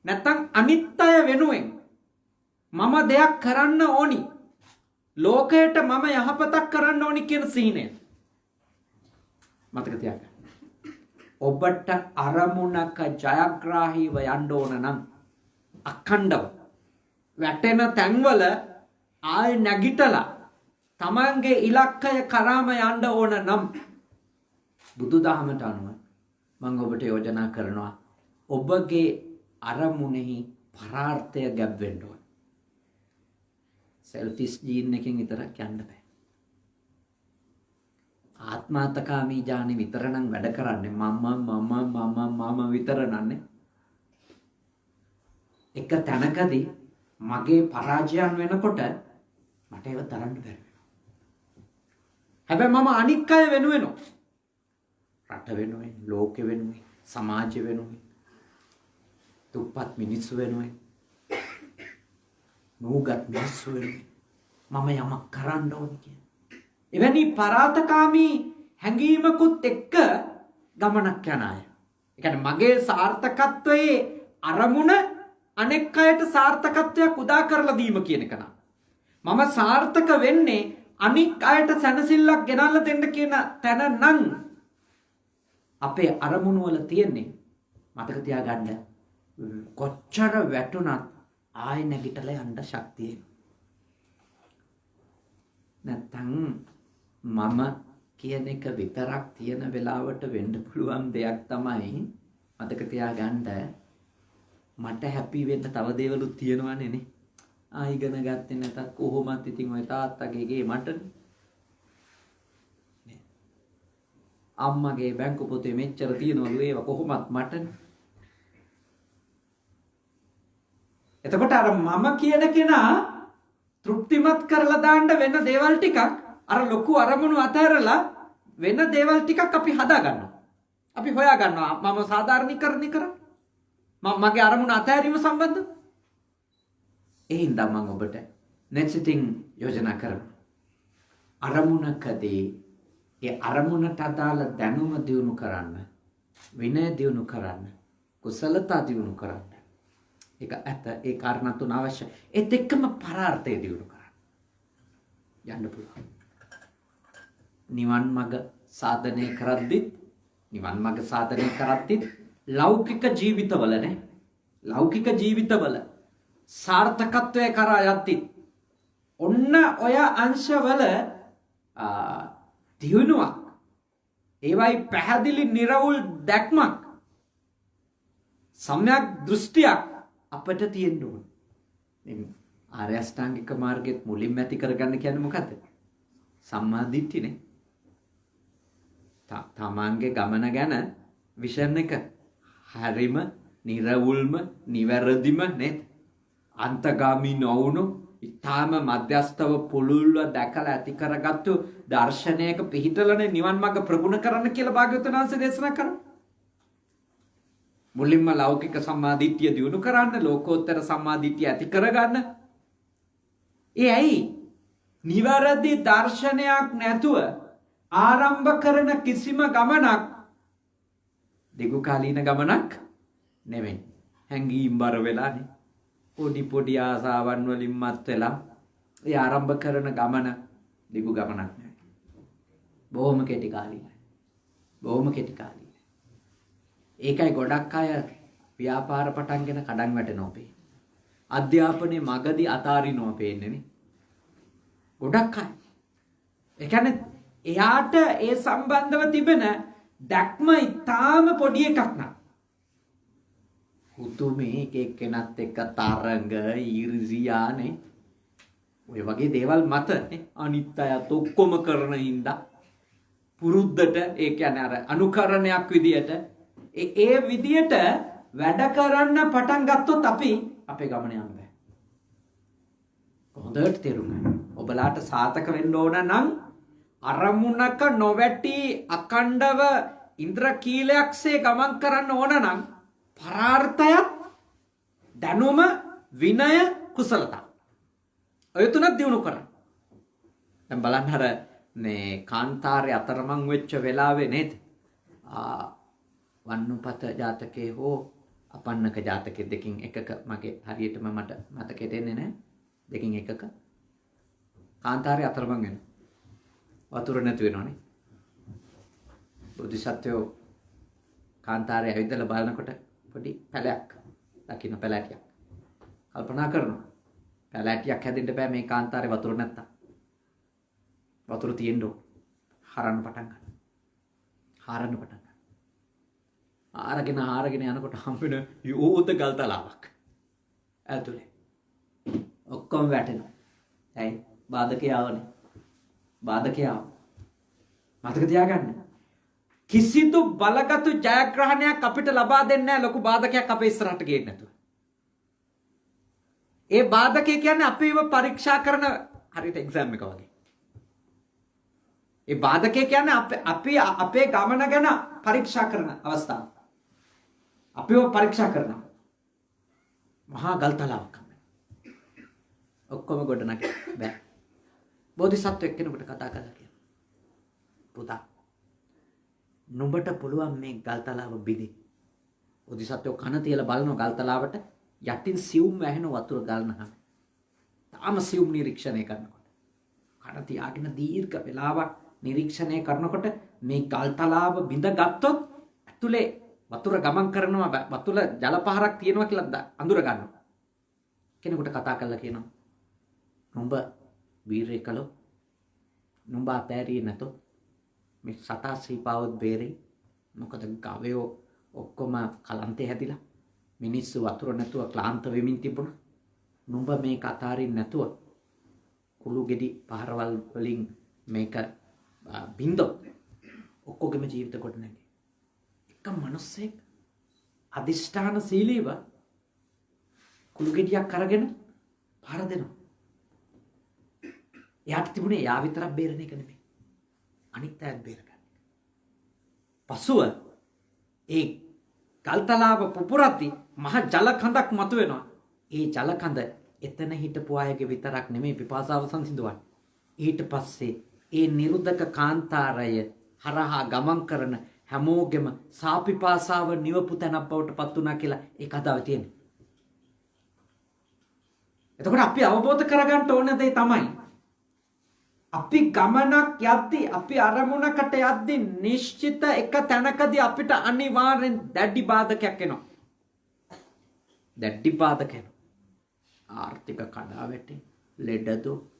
නැත්නම් අනිත් අය වෙනුවෙන් මම දෙයක් කරන්න ඕනි ලෝකයට මම යහපතක් කරන්න ඕනි කියන සිහිනය. මතක තියාගන්න. ඔබට අරමුණක ජයග්‍රාහීව යන්න ඕන නම් අඛණ්ඩව වැටෙන තැන්වල ආය නැගිටලා තමන්ගේ ඉලක්කය කරාම යන්න ඕන නම් බුදුදහමට අනුව මම ඔබට යෝජනා කරනවා ඔබගේ අරමුණෙහි පරාර්ථය ගැබ් වෙන්න ඕන. සෙල්ෆිෂ් ජීන් එකෙන් විතරක් යන්න බෑ. ආත්මාර්ථකාමී ඥානෙ විතර නම් වැඩ කරන්නේ මම විතර නන්නේ. එක තැනකදී මගේ පරාජයන් වෙනකොට මට ඒව තරන්න බැරි වෙනවා. හැබැයි මම අනික් අය වෙනුවෙන් රට වෙනුවෙන්, ලෝකෙ වෙනුවෙන්, සමාජෙ වෙනුවෙන්, දුප්පත් මිනිස්සු වෙනුවෙන්, නූගත් මිනිස්සු වෙනුවෙන් මම යමක් කරන්න ඕනේ කියන. එවැනි පරාතකාමී හැඟීමකුත් එක්ක ගමනක් යන අය. ඒ කියන්නේ මගේ සාර්ථකත්වයේ අරමුණ අනෙක් අයට සාර්ථකත්වයක් උදා කරලා දීම කියන එක නම් මම සාර්ථක වෙන්නේ අනික් අයට සැනසෙල්ලක් ගෙනල්ලා දෙන්න කියන තැන නම් අපේ අරමුණු වල තියෙන්නේ මතක තියාගන්න කොච්චර වැටුණත් ආයෙ නැගිටලා යන්න ශක්තිය නැත්තම් මම කියන එක විතරක් තියෙන වෙලාවට වෙන්න පුළුවන් දෙයක් තමයි මතක තියාගන්න මට හැපි වෙන්න තව දේවලුත් තියෙනවනේ නේ. ඉගෙන ගත්තේ නැතත් කොහොමත් ඉතින් ඔය තාත්තගේ ගේ මට නේ. අම්මගේ බැංකු පොතේ මෙච්චර තියෙනවලු ඒව කොහොමත් මටනේ. එතකොට අර මම කියන කෙනා තෘප්තිමත් කරලා දාන්න වෙන දේවල් ටිකක් අර ලොකු අරමුණු අතහැරලා වෙන දේවල් ටිකක් අපි හදා ගන්නවා. අපි හොයා ගන්නවා මම සාධාරණීකරණය කරා මගේ අරමුණ අතහැරීම සම්බන්ධ. ඒ හින්දා මම ඔබට නැචිටින් යෝජනා කරනවා. අරමුණකදී ඒ අරමුණට අදාළ දැනුම දියුණු කරන්න, විනය දියුණු කරන්න, කුසලතා දියුණු කරන්න. ඒක ඇත්ත ඒ කාරණා තුන අවශ්‍යයි. ඒත් එක්කම පරාර්ථය දියුණු කරන්න. යන්න පුළුවන්. නිවන් මඟ සාධනය කරද්දිත් ලෞකික ජීවිතවලනේ ලෞකික ජීවිතවල සාර්ථකත්වයේ කරා යද්දී ඔන්න ඔය අංශවල දියුණුවක් ඒවයි පැහැදිලි නිර්වුල් දැක්මක් සම්‍යක් දෘෂ්ටියක් අපිට තියෙන්න ඕන. මේ ආර්ය අෂ්ටාංගික මාර්ගයේ මුලින්ම ඇති කරගන්න කියන්නේ මොකද්ද? සම්මා දිට්ඨියනේ. තමන්ගේ ගමන ගැන විෂන් එක හරිම නිර්වුල්ම නිවැරදිම නේද? අන්තගාමී නොවුණු ඊටාම මධ්‍යස්තව පුළුල්ව දැකලා ඇති කරගත්තු දර්ශනයක පිහිටලනේ නිවන් මාර්ග ප්‍රගුණ කරන්න කියලා භාග්‍යවතුන් වහන්සේ දේශනා කරනවා. මුලින්ම ලෞකික සම්මාදිට්ඨිය දියුණු කරන්න, ලෝකෝත්තර සම්මාදිට්ඨිය ඇති කරගන්න. ඒ ඇයි? නිවැරදි දර්ශනයක් නැතුව ආරම්භ කරන කිසිම ගමනක් දිගු කාලීන ගමනක් නෙවෙයි. හැංගීම් බර වෙලානේ. පොඩි ආසාවන් වලින් මත් වෙලා ඒ ආරම්භ කරන ගමන දිගු ගමනක් නෙවෙයි. බොහොම කෙටි කාලීනයි. ඒකයි ගොඩක් අය ව්‍යාපාර පටන්ගෙන කඩන් වැටෙනවා පේ. අධ්‍යාපනයේ මගදී අතාරිනවා පේන්නේ නේ. ගොඩක් අය. ඒ කියන්නේ එයාට ඒ සම්බන්ධව තිබෙන දැක්ම ඉතාම පොඩි එකක් නා. උතුමේ එක එක්කෙනත් එක්ක තරංග ඊර්ෂියානේ. ඔය වගේ දේවල් මත නේ අනිත් අයත් ඔක්කොම කරන හින්දා පුරුද්දට ඒ කියන්නේ අර අනුකරණයක් විදියට ඒ විදියට වැඩ කරන්න පටන් ගත්තොත් අපි අපේ ගමන යන්න බෑ. හොඳට තේරුම් ගන්න. ඔබලාට සාතක වෙන්න ඕන නම් අරමුණක නොවැටි අකණ්ඩව ඉන්ද්‍රකීලයක්සේ ගමන් කරන්න ඕන නම් පරාර්ථයත් දැනුම විනය කුසලතා ඔය තුනක් දිනු කරන්න. දැන් බලන්න අර මේ කාන්තාරේ අතරමං වෙච්ච වෙලාවේ නේද? වන්නුපත ජාතකයේ හෝ අපන්නක ජාතකයේ දෙකින් එකක මගේ හරියටම මට මතකෙට එන්නේ නැහැ. දෙකින් එකක කාන්තාරේ අතරමං වෙන වතුර නැති වෙනවනේ. බුද්ධිසත්වෝ කාන්තාරේ ඇවිදලා බලනකොට පොඩි පැලයක් දකින්න පැලැටියක් කල්පනා කරනවා. පැලැටියක් හැදෙන්න බෑ මේ කාන්තාරේ වතුර නැත්තම්. වතුර තියෙන්න ඕන. හරන්න පටන් ගන්න. හරන්න පටන් ගන්න. ආරගෙන යනකොට හම්බෙන යෝධ ගල් තලාවක්. ඇතුලේ. ඔක්කොම වැටෙනවා. ඇයි? බාධකේ ආවනේ. බාධකේ ආව. මතක තියාගන්න. කිසිදු බලගත් ජයග්‍රහණයක් අපිට ලබා දෙන්නේ නැහැ ලොකු බාධකයක් අපේ ඉස්සරහට ගේන්න නැතුව. ඒ බාධකේ කියන්නේ අපිව පරීක්ෂා කරන හරියට එක්සෑම් එක වගේ. ඒ බාධකේ කියන්නේ අපි අපේ ගමන ගැන පරීක්ෂා කරන අවස්ථාව. අපිව පරීක්ෂා කරනවා. මහා ගල්තලාවක් හම්බෙනවා. ඔක්කොම ගොඩනග බෑ. බෝධිසත්ව එක්කෙනෙකුට කතා කරලා කියනවා. පුතා නුඹට පුළුවන් මේ ගල්තලාව බිඳින්න. බෝධිසත්වෝ කන තියලා බලනවා ගල්තලාවට යටින් සියුම් වැහෙන වතුර ගලනහම. තාම සියුම් නිරීක්ෂණය කරනකොට. කන තියාගෙන දීර්ඝ වේලාවක් නිරීක්ෂණය කරනකොට මේ ගල්තලාව බිඳ ගත්තොත් ඇතුලේ වතුර ගමන් කරනවා වතුර ජල පහරක් තියෙනවා කියලා අඳුර ගන්නවා. කෙනෙකුට කතා කරලා කියනවා නුඹ වීරය කළොත් නුඹ අතෑරියේ නැතොත් මේ සතා සීපාවත් බේරෙයි. මොකද ගවයෝ ඔක්කොම කලන්තේ හැදිලා මිනිස්සු වතුර නැතුව ක්ලාන්ත වෙමින් තිබුණා. නුඹ මේක අතාරින්න නැතුව කුළු ගෙඩි පහරවල් වලින් මේක බින්දොත් ඔක්කොගෙම ජීවිත කොට නැගේ. එක මිනිස්සෙක් අදිෂ්ඨාන සීලීව කුළු ගෙඩියක් අරගෙන පහර දෙනවා. එයාට තිබුණේ යා විතරක් බේරෙන එක නෙමෙයි. අනිත් අයත් බේරගන්න. පසුව ඒ ගල්තලාව පුපුරද්දී මහ ජල කඳක් මතුවෙනවා. ඒ ජල කඳ එතන හිටපු අයගේ විතරක් නෙමෙයි පිපාසාව සංසිඳවන්නේ. ඊට පස්සේ ඒ නිරුද්ධක කාන්තාරය හරහා ගමන් කරන හැමෝගෙම සාපිපාසාව නිවපු තැනක් බවට පත් වුණා කියලා ඒ කතාව තියෙනවා. එතකොට අපි අවබෝධ කරගන්න ඕන දේ තමයි අපි ගමනක් යද්දී අපි අරමුණකට යද්දී නිශ්චිත එක තැනකදී අපිට අනිවාර්යෙන් දැඩි බාධකයක් එනවා. දැඩි බාධක එනවා. ආර්ථික කඩාවැටි, ලෙඩදු,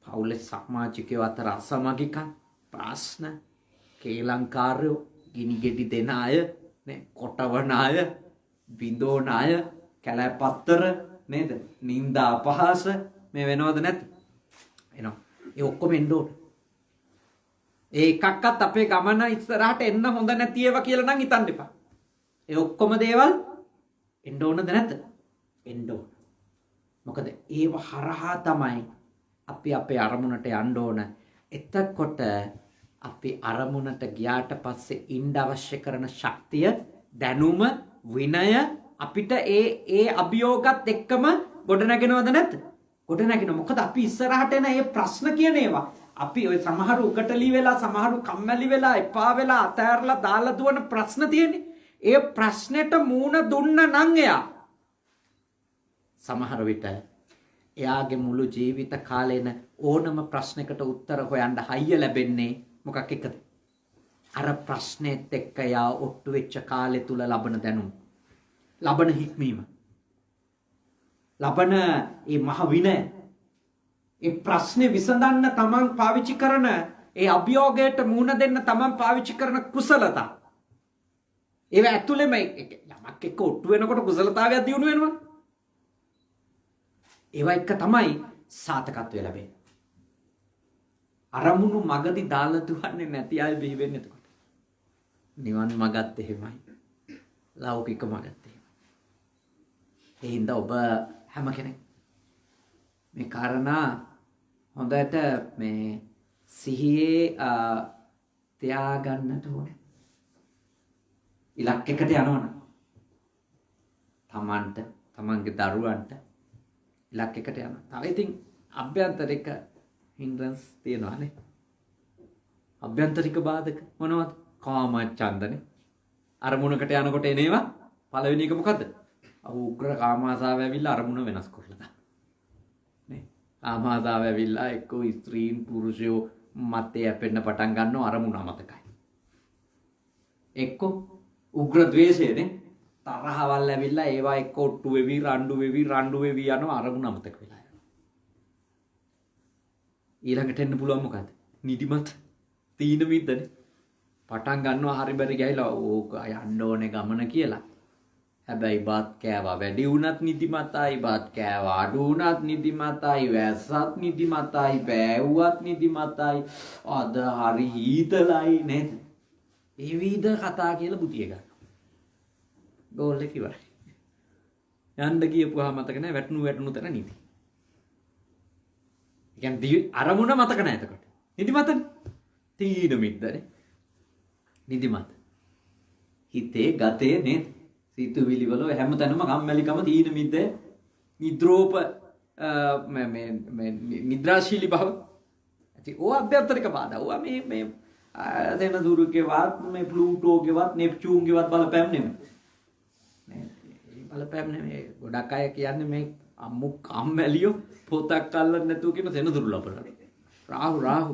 පවුලේ සමාජිකයෝ අතර අසමගිකම්, ප්‍රශ්න, කේලංකාරයෝ, ගිනි ගෙඩි දෙන අය, නේ, කොටවන අය, බිඳෝන අය, කැලෑපත්තර නේද? නින්දා අපහාස මේ වෙනවද නැද්ද? එනවා. ඒ ඔක්කොම එන්න ඕන. ඒ එකක්වත් අපේ ගමන ඉස්සරහට එන්න හොඳ නැති ඒවා කියලා නම් හිතන්න එපා. ඒ ඔක්කොම දේවල් එන්න ඕනද නැද්ද? එන්න ඕන. මොකද ඒව හරහා තමයි අපි අපේ අරමුණට යන්න ඕන. එතකොට අපි අරමුණට ගියාට පස්සේ ඉන්න අවශ්‍ය කරන ශක්තිය, දැනුම, විනය අපිට ඒ අභියෝගات එක්කම ගොඩනගෙනවද නැද්ද? ගොඩනගෙන. මොකද අපි ඉස්සරහට එන මේ ප්‍රශ්න කියන ඒවා අපි ඔය සමහරු උකටලි වෙලා, සමහරු කම්මැලි වෙලා, එපා වෙලා, අතෑරලා දාලා දුවන ප්‍රශ්න තියෙන්නේ. ඒ ප්‍රශ්නෙට මූණ දුන්න නම් එයා සමහර විට එයාගේ මුළු ජීවිත කාලේන ඕනම ප්‍රශ්නයකට උත්තර හොයන්න හයිය ලැබෙන්නේ මොකක් එක්කද? අර ප්‍රශ්නෙත් එක්ක යා ඔට්ටු වෙච්ච කාලේ තුල ලබන දැනුම, ලබන හික්මීම, ලබන මේ මහ විනය, ඒ ප්‍රශ්නේ විසඳන්න තමන් පාවිච්චි කරන ඒ අභියෝගයට මුහුණ දෙන්න තමන් පාවිච්චි කරන කුසලතා. ඒව ඇතුළෙම යමක් එක්ක ඔට්ටු වෙනකොට කුසලතාවයක් දියුණු වෙනවා. ඒව එක තමයි සාතකත්වය ලැබෙන්නේ. අරමුණු මගදී දාලා දුවන්නේ නැති අය බිහි වෙන්නේ එතකොට. නිවන් මගත් එහෙමයි. ලෞකික මගත් එහෙමයි. ඒ හින්දා ඔබ හැම කෙනෙක් මේ කාරණා හොඳට මේ සිහියේ තියාගන්නට ඕනේ. ඉලක්කයකට යනවනම් තමන්ට තමන්ගේ දරුවන්ට ඉලක්කයකට යනවා. තව ඉතින් අභ්‍යන්තරික හින්ද්‍රන්ස් තියෙනවානේ. අභ්‍යන්තරික බාධක මොනවද? කාමච්ඡන්දනේ. අරමුණකට යනකොට එනේවා පළවෙනි එක මොකද්ද? උග්‍ර කාමාසාව ඇවිල්ලා අරමුණ වෙනස් කරලා දාන. නේ? කාමාසාව ඇවිල්ලා එක්කෝ ස්ත්‍රීන් පුරුෂයෝ මතේ යැපෙන්න පටන් ගන්නවා අරමුණ අමතකයි. එක්කෝ උග්‍ර ද්වේෂයනේ තරහවල් ඇවිල්ලා ඒවා එක්ක ඔට්ටු වෙවි රණ්ඩු වෙවි යනවා අරමුණ අමතක වෙලා යනවා. ඊළඟට එන්න පුළුවන් මොකද්ද? නිදිමත තීන මිද්දනේ. පටන් ගන්නවා හරි බරි ගිහිලා ඕක යන්න ඕනේ ගමන කියලා. හැබැයි බත් කෑවා වැඩි වුණත් නිදිමතයි, බත් කෑවා අඩු වුණත් නිදිමතයි, වැස්සත් නිදිමතයි, බෑවුවත් නිදිමතයි. අද හරි හීතලයි නේද? ඒ විදිහ කතා කියලා බුතිය ගන්න. ගෝල් එක ඉවරයි. යන්න ගියපුවා මතක නැහැ වැටුණු තැන නිදි. ඒ කියන්නේ අරමුණ මතක නැහැ එතකොට. නිදිමතනේ. තීන මිද්දනේ. නිදිමත. හිතේ ගතේ නේද? සිතුවිලි වල හැමතැනම කම්මැලිකම තීන මිද්ද නිද්‍රෝප මේ නිද්‍රාශීලී භාව. ඉතින් ඕ අභ්‍යන්තරික බාධා. ඕවා මේ දෙන දුරුකේවත් මේ ප්ලූටෝකේවත් නෙප්චූන්ගේවත් බලපෑම් නෙමෙයි. බලපෑම් නෙමෙයි. ගොඩක් අය කියන්නේ මේ අම්මු කම්මැලියෝ පොතක් අල්ලන්න නැතුව කියන සෙනසුරු ලපරන. රාහු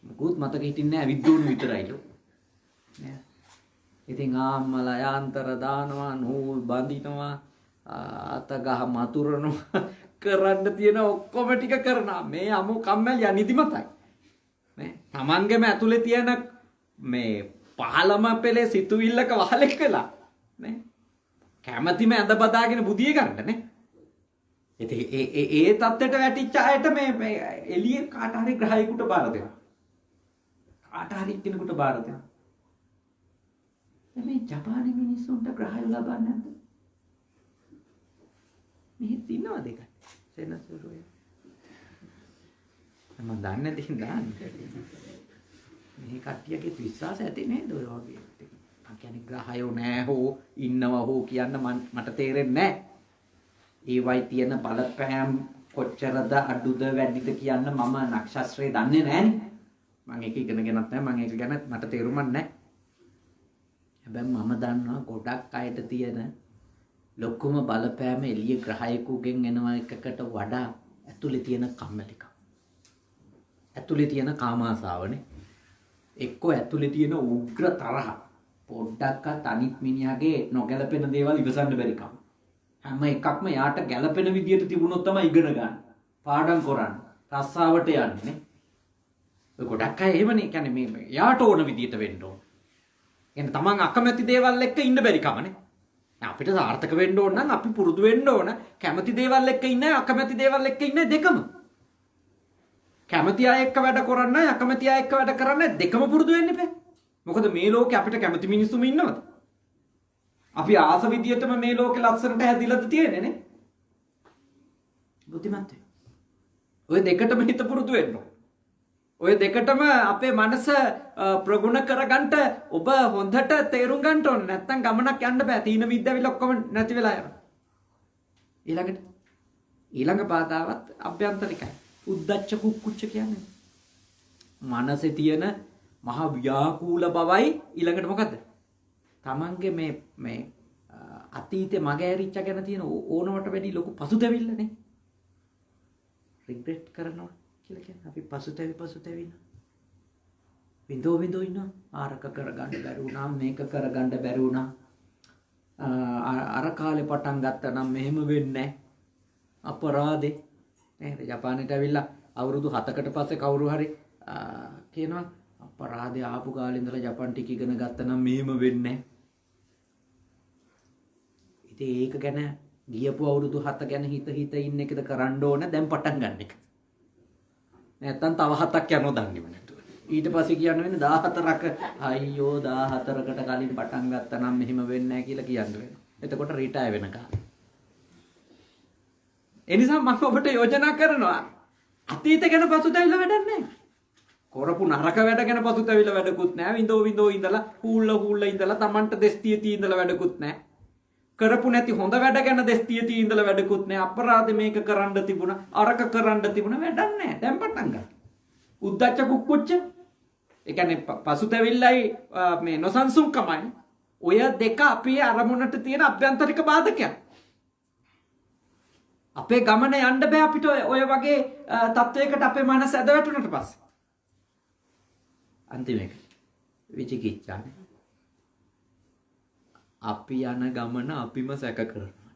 මොකුත් මතක හිටින්නේ නැහැ විද්දෝණු විතරයිලු. නේද? ඉතින් ආම්මලා යාන්තර දානවා නූල් බඳිනවා අතගහ මතුරනවා කරන්න තියෙන ඔක්කොම ටික කරනවා. මේ අමු කම්මැලියා නිදිමතයි. නේ? තමන්ගේම ඇතුලේ තියෙන මේ පහළම පෙළේ සිතුවිල්ලක වහලෙක් වෙලා නේ? කැමැතිම ඇඳ බදාගෙන බුදිය ගන්න නේ. ඉතින් ඒ தත්ත්වයට වැටිච්ච අයට මේ එළියේ කාට හරි ග්‍රහයෙකුට බාර දෙනවා. කාට හරි කෙනෙකුට බාර දෙනවා. මේ ජපානයේ මිනිස්සුන්ට ග්‍රහය ලබන්නේ නැද්ද? මෙහෙත් ඉන්නවද ඒක? සෙනසුරුය. මම දන්නේ නැතිනම් දාන්නේ. මේ කට්ටියගේ විශ්වාසය ඇති නේද ඔය වගේ. මම කියන්නේ ග්‍රහයෝ නැහැ හෝ ඉන්නවා හෝ කියන්න මට තේරෙන්නේ නැහැ. ඒවයි තියෙන බලපෑම් කොච්චරද අඩුද වැඩිද කියන්න මම නක්ෂත්‍රය දන්නේ නැහැනේ. මම ඒක ඉගෙනගෙනත් නැහැ. මම ඒක ගැන මට තේරුමක් නැහැ. හැබැයි මම දන්නවා ගොඩක් අයට තියෙන ලොකුම බලපෑම එළිය ග්‍රහයකගෙන් එනවා එකකට වඩා ඇතුලේ තියෙන කම්මැලිකම. ඇතුලේ තියෙන කාමාසාවනේ. එක්කෝ ඇතුලේ තියෙන උග්‍ර තරහ. පොඩ්ඩක්වත් අනිත් මිනිහාගේ නොගැලපෙන දේවල් ඉවසන්න බැරි කම. හැම එකක්ම යාට ගැලපෙන විදියට තිබුණොත් තමයි ඉගෙන ගන්න. පාඩම් කරන්න. රස්සාවට යන්නේ නේ. ඔය ගොඩක් අය එහෙමනේ. කියන්නේ මේ යාට ඕන විදියට වෙන්න ඕන. කියන්නේ තමන් අකමැති දේවල් එක්ක ඉන්න බැරි කමනේ. අපිට සාර්ථක වෙන්න ඕන නම් අපි පුරුදු වෙන්න ඕන කැමති දේවල් එක්ක ඉන්නයි අකමැති දේවල් එක්ක ඉන්නයි දෙකම. කැමති අය එක්ක වැඩ කරන්නයි අකමැති අය එක්ක වැඩ කරන්නයි දෙකම පුරුදු වෙන්න එපා. මොකද මේ ලෝකේ අපිට කැමති මිනිස්සුම ඉන්නවද? අපි ආස විදියටම මේ ලෝකේ ලක්ෂණට හැදිලාද තියෙන්නේ නේ? බුද්ධිමත් වෙන්න. ඔය දෙකටම හිත පුරුදු වෙන්න ඕන. ඔය දෙකටම අපේ මනස ප්‍රගුණ කරගන්න ඔබ හොඳට තේරුම් ගන්න ඕනේ. නැත්තම් ගමනක් යන්න බෑ. තීන මිද්දවිල ඔක්කොම නැති වෙලා යනවා. ඊළඟ පාදාවත් අභ්‍යන්තරිකයි. උද්දච්ච කුක්කුච්ච කියන්නේ. මනසේ තියෙන මහ ව්‍යාකූල බවයි ඊළඟට මොකද්ද? තමන්ගේ මේ අතීතේ මග ඇරිච්ච ගැන තියෙන ඕනවට වැඩි ලොකු පසුතැවිල්ලනේ. රිග්‍රෙට් කරනවා කියලා කියන්නේ අපි පසුතැවින. විඳෝ ඉන්නවා. ආරක කරගන්න බැරි වුණා, මේක කරගන්න බැරි වුණා. අර කාලේ පටන් ගත්තා නම් මෙහෙම වෙන්නේ නැහැ. අපරාධේ. නේද? ජපානයට ඇවිල්ලා අවුරුදු 7කට පස්සේ කවුරු හරි කියනවා අපරාධේ ආපු කාලේ ඉඳලා ජපාන් ටික ඉගෙන ගත්තා නම් මෙහෙම වෙන්නේ නැහැ. ඉතින් ඒක ගැන ගියපු අවුරුදු 7 ගැන හිත ඉන්න එකද කරන්න ඕන දැන් පටන් ගන්න එක. නැත්තම් තව 7ක් යනවා දන්නේම නැතුව. ඊට පස්සේ කියන්න වෙන්නේ 14ක අයියෝ 14කට කලින් පටන් ගත්තා නම් මෙහෙම වෙන්නේ නැහැ කියලා කියන්න වෙනවා. එතකොට රිටයර් වෙන කාලේ. ඒ නිසා මම ඔබට යෝජනා කරනවා අතීත ගැන පසුතැවිලා වැඩක් නැහැ. කරපු නරක වැඩ ගැන පසුතැවිලා වැඩකුත් නැහැ. විඳෝ ඉඳලා හූල්ල ඉඳලා Tamanට දෙස්තිය තී ඉඳලා වැඩකුත් නැහැ. කරපු නැති හොඳ වැඩ ගැන දෙස්තිය තී ඉඳලා වැඩකුත් නැහැ. අපරාධ මේක කරන්න තිබුණා, අරක කරන්න තිබුණා වැඩක් නැහැ. දැන් පටන් ගන්න. උද්දච්ච කුක්කුච්ච ඒ කියන්නේ පසුතැවිල්ලයි මේ නොසන්සුන්කමයි ඔය දෙක අපේ අරමුණට තියෙන අභ්‍යන්තරික බාධකයක්. අපේ ගමන යන්න බෑ අපිට ඔය වගේ තත්වයකට අපේ මනස ඇද වැටුණට පස්සේ. අන්තිම එක විචිකිච්ඡානේ. අපි යන ගමන අපිම සැක කරනවා.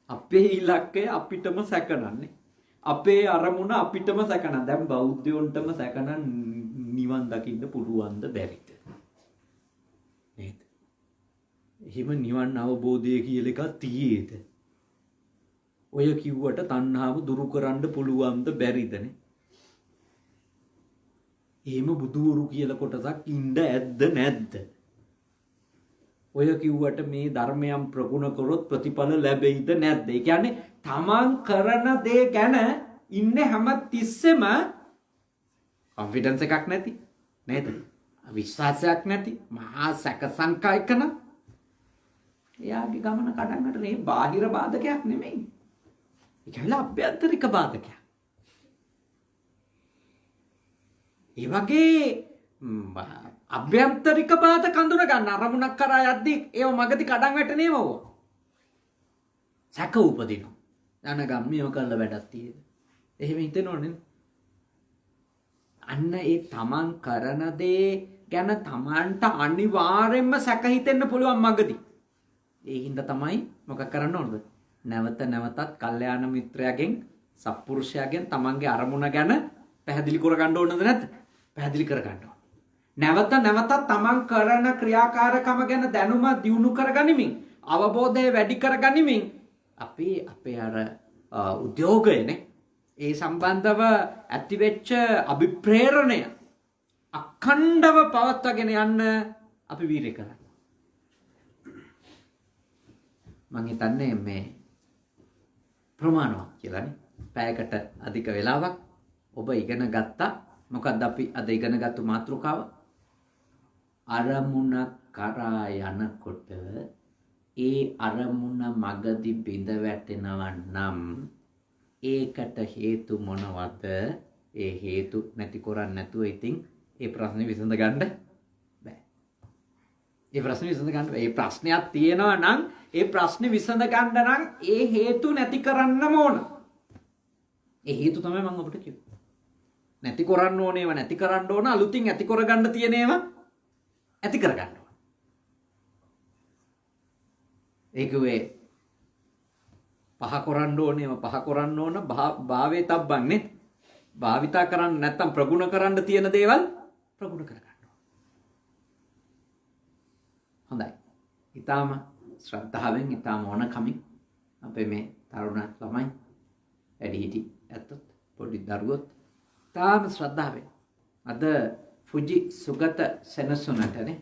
අපේ ඉලක්කය අපිටම සැකනන්නේ. අපේ අරමුණ අපිටම සැකනන. දැන් බෞද්ධයන්ටම සැකනන් නිවන් දකින්න පුළුවන්ද බැරිද? නේද? එහෙම නිවන් අවබෝධය කියලා එකක් තියේද? ඔය කිව්වට තණ්හාව දුරු කරන්න පුළුවන්ද බැරිදනේ? එහෙම බුදුවරු කියලා කොටසක් ඉන්න ඇද්ද නැද්ද? ඔය කිව්වට මේ ධර්මයන් ප්‍රගුණ කරොත් ප්‍රතිඵල ලැබෙයිද නැද්ද? ඒ කියන්නේ තමන් කරන දේ ගැන ඉන්නේ හැම තිස්සෙම කොන්ෆිඩන්ස් එකක් නැති නේද? විශ්වාසයක් නැති මහා සැක සංකල්පන එයාගේ ගමන කඩන්නට නේ බාහිර බාධකයක් නෙමෙයි. ඒක ඇවිල්ලා අභ්‍යන්තරික බාධකයක්. ඒ වගේ අභ්‍යන්තරික බාධක අඳුර ගන්න අරමුණක් කරා යද්දී ඒව මගදී කඩන් වැටෙනේම ඕව. සැක උපදිනවා. යන ගම්මියම කරලා වැඩක් තියෙද? එහෙම හිතෙනවනේ. අන්න ඒ තමන් කරන දේ ගැන තමන්ට අනිවාර්යෙන්ම සැක හිතෙන්න පුළුවන් මගදී. ඒ හින්දා තමයි මොකක් කරන්න ඕනද? නැවත නැවතත් කල්යාණ මිත්‍රයාගෙන් සත්පුරුෂයාගෙන් තමන්ගේ අරමුණ ගැන පැහැදිලි කරගන්න ඕනද නැද්ද? පැහැදිලි කරගන්න ඕන. නැවත නැවතත් තමන් කරන ක්‍රියාකාරකම ගැන දැනුම දියුණු කරගනිමින් අවබෝධය වැඩි කරගනිමින් අපි අපේ අර උද්‍යෝගයනේ ඒ සම්බන්ධව ඇතිවෙච්ච අභිප්‍රේරණය අඛණ්ඩව පවත්වාගෙන යන්න අපි වීර්ය කරන්න. මම හිතන්නේ මේ ප්‍රමාණවත් කියලානේ. පැයකට අධික වෙලාවක් ඔබ ඉගෙන ගත්තා. මොකද්ද අපි අද ඉගෙනගත්තු මාතෘකාව? අරමුණ කරා යනකොට ඒ අරමුණ මගදී බිඳ වැටෙනවා නම් ඒකට හේතු මොනවද? ඒ හේතු නැති කරන්නේ නැතුව ඉතින් ඒ ප්‍රශ්නේ විසඳ ගන්න බෑ. ඒ ප්‍රශ්නේ විසඳ ගන්න බෑ. ඒ ප්‍රශ්නයක් තියෙනවා නම් ඒ ප්‍රශ්නේ විසඳ ගන්න නම් ඒ හේතු නැති කරන්නම ඕන. ඒ හේතු තමයි මම ඔබට කිව්වේ. නැති කරන්න ඕනේව නැති කරන්න ඕන, අලුතින් ඇති කරගන්න තියෙනේව ඇති කරගන්න ඕන. ඒකවේ පහ කරන්න ඕනේව පහ කරන්න ඕන භාවයේ තබ්බන් නේ. භාවිතා කරන්න නැත්තම් ප්‍රගුණ කරන්න තියෙන දේවල් ප්‍රගුණ කරගන්න ඕන. හොඳයි. ඊටාම ශ්‍රද්ධාවෙන් ඊටාම ඕනකමින් අපේ මේ තරුණ ළමයි වැඩිහිටි ඇත්තත් පොඩි දරුවොත් ඊටාම ශ්‍රද්ධාවෙන් අද ෆුජි සුගත සෙනසුනටනේ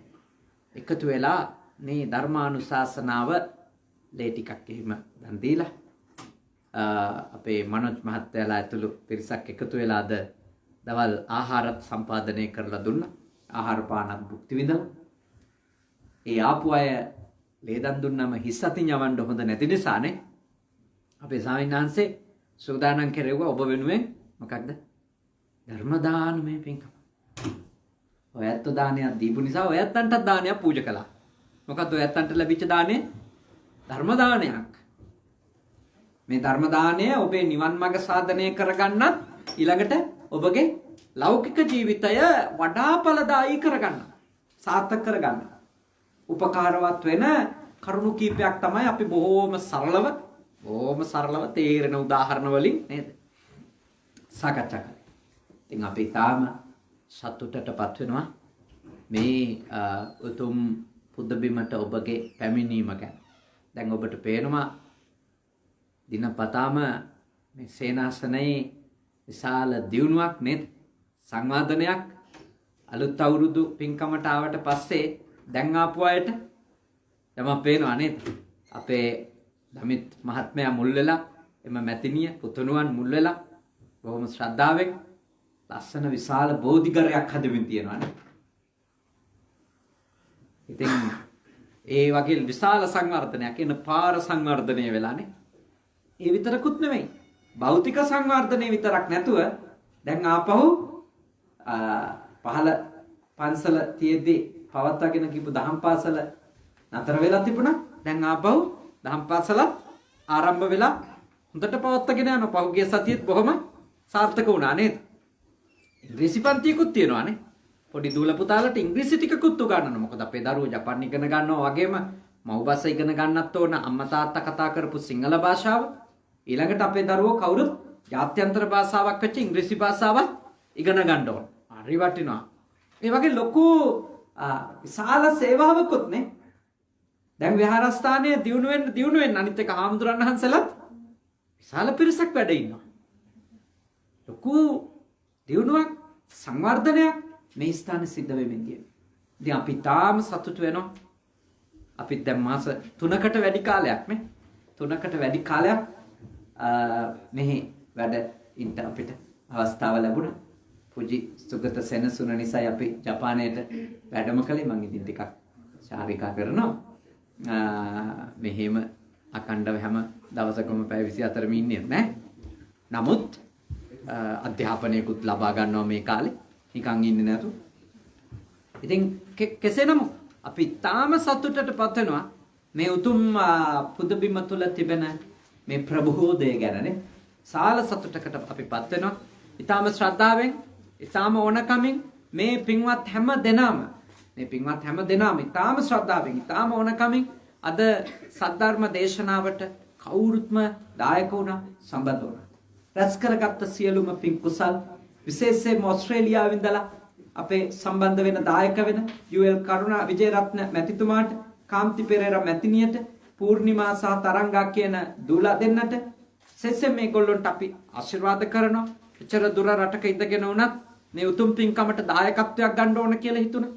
එකතු වෙලා මේ ධර්මානුශාසනාව ලේ ටිකක් එහෙම දන් දීලා අපේ මනෝජ් මහත්තයාලා ඇතුළු පිරිසක් එකතු වෙලා අද දවල් ආහාරත් සම්පාදනය කරලා දුන්නා. ආහාර පානත් භුක්ති විඳලා. ඒ ආපු අය ලේදන් දුන්නම හිස් අතින් යවන්න හොඳ නැති නිසානේ අපේ ස්වාමීන් වහන්සේ සූදානම් කෙරෙව්වා ඔබ වෙනුවෙන් මොකක්ද? ධර්ම දානමය පින්කම. ඔයත් දානයක් දීපු නිසා ඔයත්න්ටත් දානයක් පූජා කළා. මොකද්ද ඔයත්න්ට ලැබිච්ච දාණය? ධර්ම දානයක්. මේ ධර්ම දාණය ඔබේ නිවන් මාර්ග සාධනය කරගන්නත් ඊළඟට ඔබගේ ලෞකික ජීවිතය වඩා ඵලදායී කරගන්න. සාර්ථක කරගන්න. උපකාරවත් වෙන කරුණු කීපයක් තමයි අපි බොහොම සරලව තේරෙන උදාහරණ වලින් නේද සාකච්ඡා කරන්නේ. ඉතින් අපි තාම සතුටටපත් වෙනවා මේ උතුම් පුද බිමට ඔබගේ පැමිණීම ගැන. දැන් ඔබට පේනවා දිනපතාම මේ සේනාසනයේ විශාල දියුණුවක් නේද? සංවාදනයක් අලුත් අවුරුදු පින්කමට ආවට පස්සේ දැන් ආපු අයට යම පේනවා නේද? අපේ දමිත් මහත්මයා මුල් වෙලා එම මැතිනිය පුතුණුවන් මුල් වෙලා බොහොම ශ්‍රද්ධාවෙන් ලස්සන විශාල බෝධිගරයක් හදමින් තියෙනවානේ. ඉතින් ඒ වගේ විශාල සංවර්ධනයක් එන පාර සංවර්ධනය වෙලානේ. ඒ විතරකුත් නෙමෙයි. භෞතික සංවර්ධනය විතරක් නැතුව දැන් ආපහු පහළ පන්සල තියෙද්දි පවත්වාගෙන ගිහපු දහම් පාසල නතර වෙලා තිබුණා. දැන් ආපහු දහම් පාසලත් ආරම්භ වෙලා හොඳට පවත්වාගෙන යන පහුගිය සතියේත් බොහොම සාර්ථක වුණා නේද? ඉංග්‍රීසි පන්තියකුත් තියෙනවානේ. පොඩි දූල පුතාලට ඉංග්‍රීසි ටිකකුත් උගන්වනවා. මොකද අපේ දරුවෝ ජපාන් ඉගෙන ගන්නවා වගේම මව් භාෂා ඉගෙන ගන්නත් ඕන අම්මා තාත්තා කතා කරපු සිංහල භාෂාව. ඊළඟට අපේ දරුවෝ කවුරුත් ජාත්‍යන්තර භාෂාවක් වෙච්ච ඉංග්‍රීසි භාෂාවක් ඉගෙන ගන්න ඕන. හරි වටිනවා. ඒ වගේ ලොකු විශාල සේවාවකුත් නේ. දැන් විහාරස්ථානයේ දියුණු වෙන්න අනිත් එක හාමුදුරන් වහන්සේලාත් විශාල පිරිසක් වැඩ ඉන්නවා. ලොකු දියුණුවක් සංවර්ධනයක් මේ ස්ථානේ සිද්ධ වෙමින් තියෙනවා. ඉතින් අපි තාම සතුටු වෙනවා. අපි දැන් මාස 3කට වැඩි කාලයක් නේ. 3කට වැඩි කාලයක් මෙහි වැඩ ඉන්න අපිට අවස්ථාව ලැබුණා. පුජි සුගත සෙනසුන නිසා අපි ජපානයට වැඩම කළේ. මම ඉතින් ටිකක් චාරිකා කරනවා. මෙහෙම අකණ්ඩව හැම දවසකම පැය 24ම ඉන්නේ නැහැ. නමුත් අධ්‍යාපනයකුත් ලබා ගන්නවා මේ කාලේ. නිකන් ඉන්නේ නැතු. ඉතින් කෙසේ නමුත් අපි තාම සතුටටපත් වෙනවා මේ උතුම් පුදබිම තුල තිබෙන මේ ප්‍රබෝධය ගැනනේ. සාල සතුටකට අපිපත් වෙනවා. ඊටාම ශ්‍රද්ධාවෙන්, ඊටාම ඕනකමින් මේ පින්වත් හැම දෙනාම ඊටාම ශ්‍රද්ධාවෙන්, ඊටාම ඕනකමින් අද සද්ධර්ම දේශනාවට කවුරුත්ම දායක වුණා, සම්බන්ධ වුණා. රැස් කරගත්ත සියලුම පින් කුසල් විශේෂයෙන්ම ඕස්ට්‍රේලියාවෙන් ඉඳලා අපේ සම්බන්ධ වෙන දායක වෙන යූඑල් කරුණා විජේරත්න මැතිතුමාට, කාන්ති පෙරේරා මැතිණියට, පූර්ණිමා සහ තරංගා කියන දූලා දෙන්නට සෙසෙම මේගොල්ලන්ට අපි ආශිර්වාද කරනවා. එච්චර දුර රටක ඉඳගෙන වුණත් මේ උතුම් පින්කමට දායකත්වයක් ගන්න ඕන කියලා හිතුණා.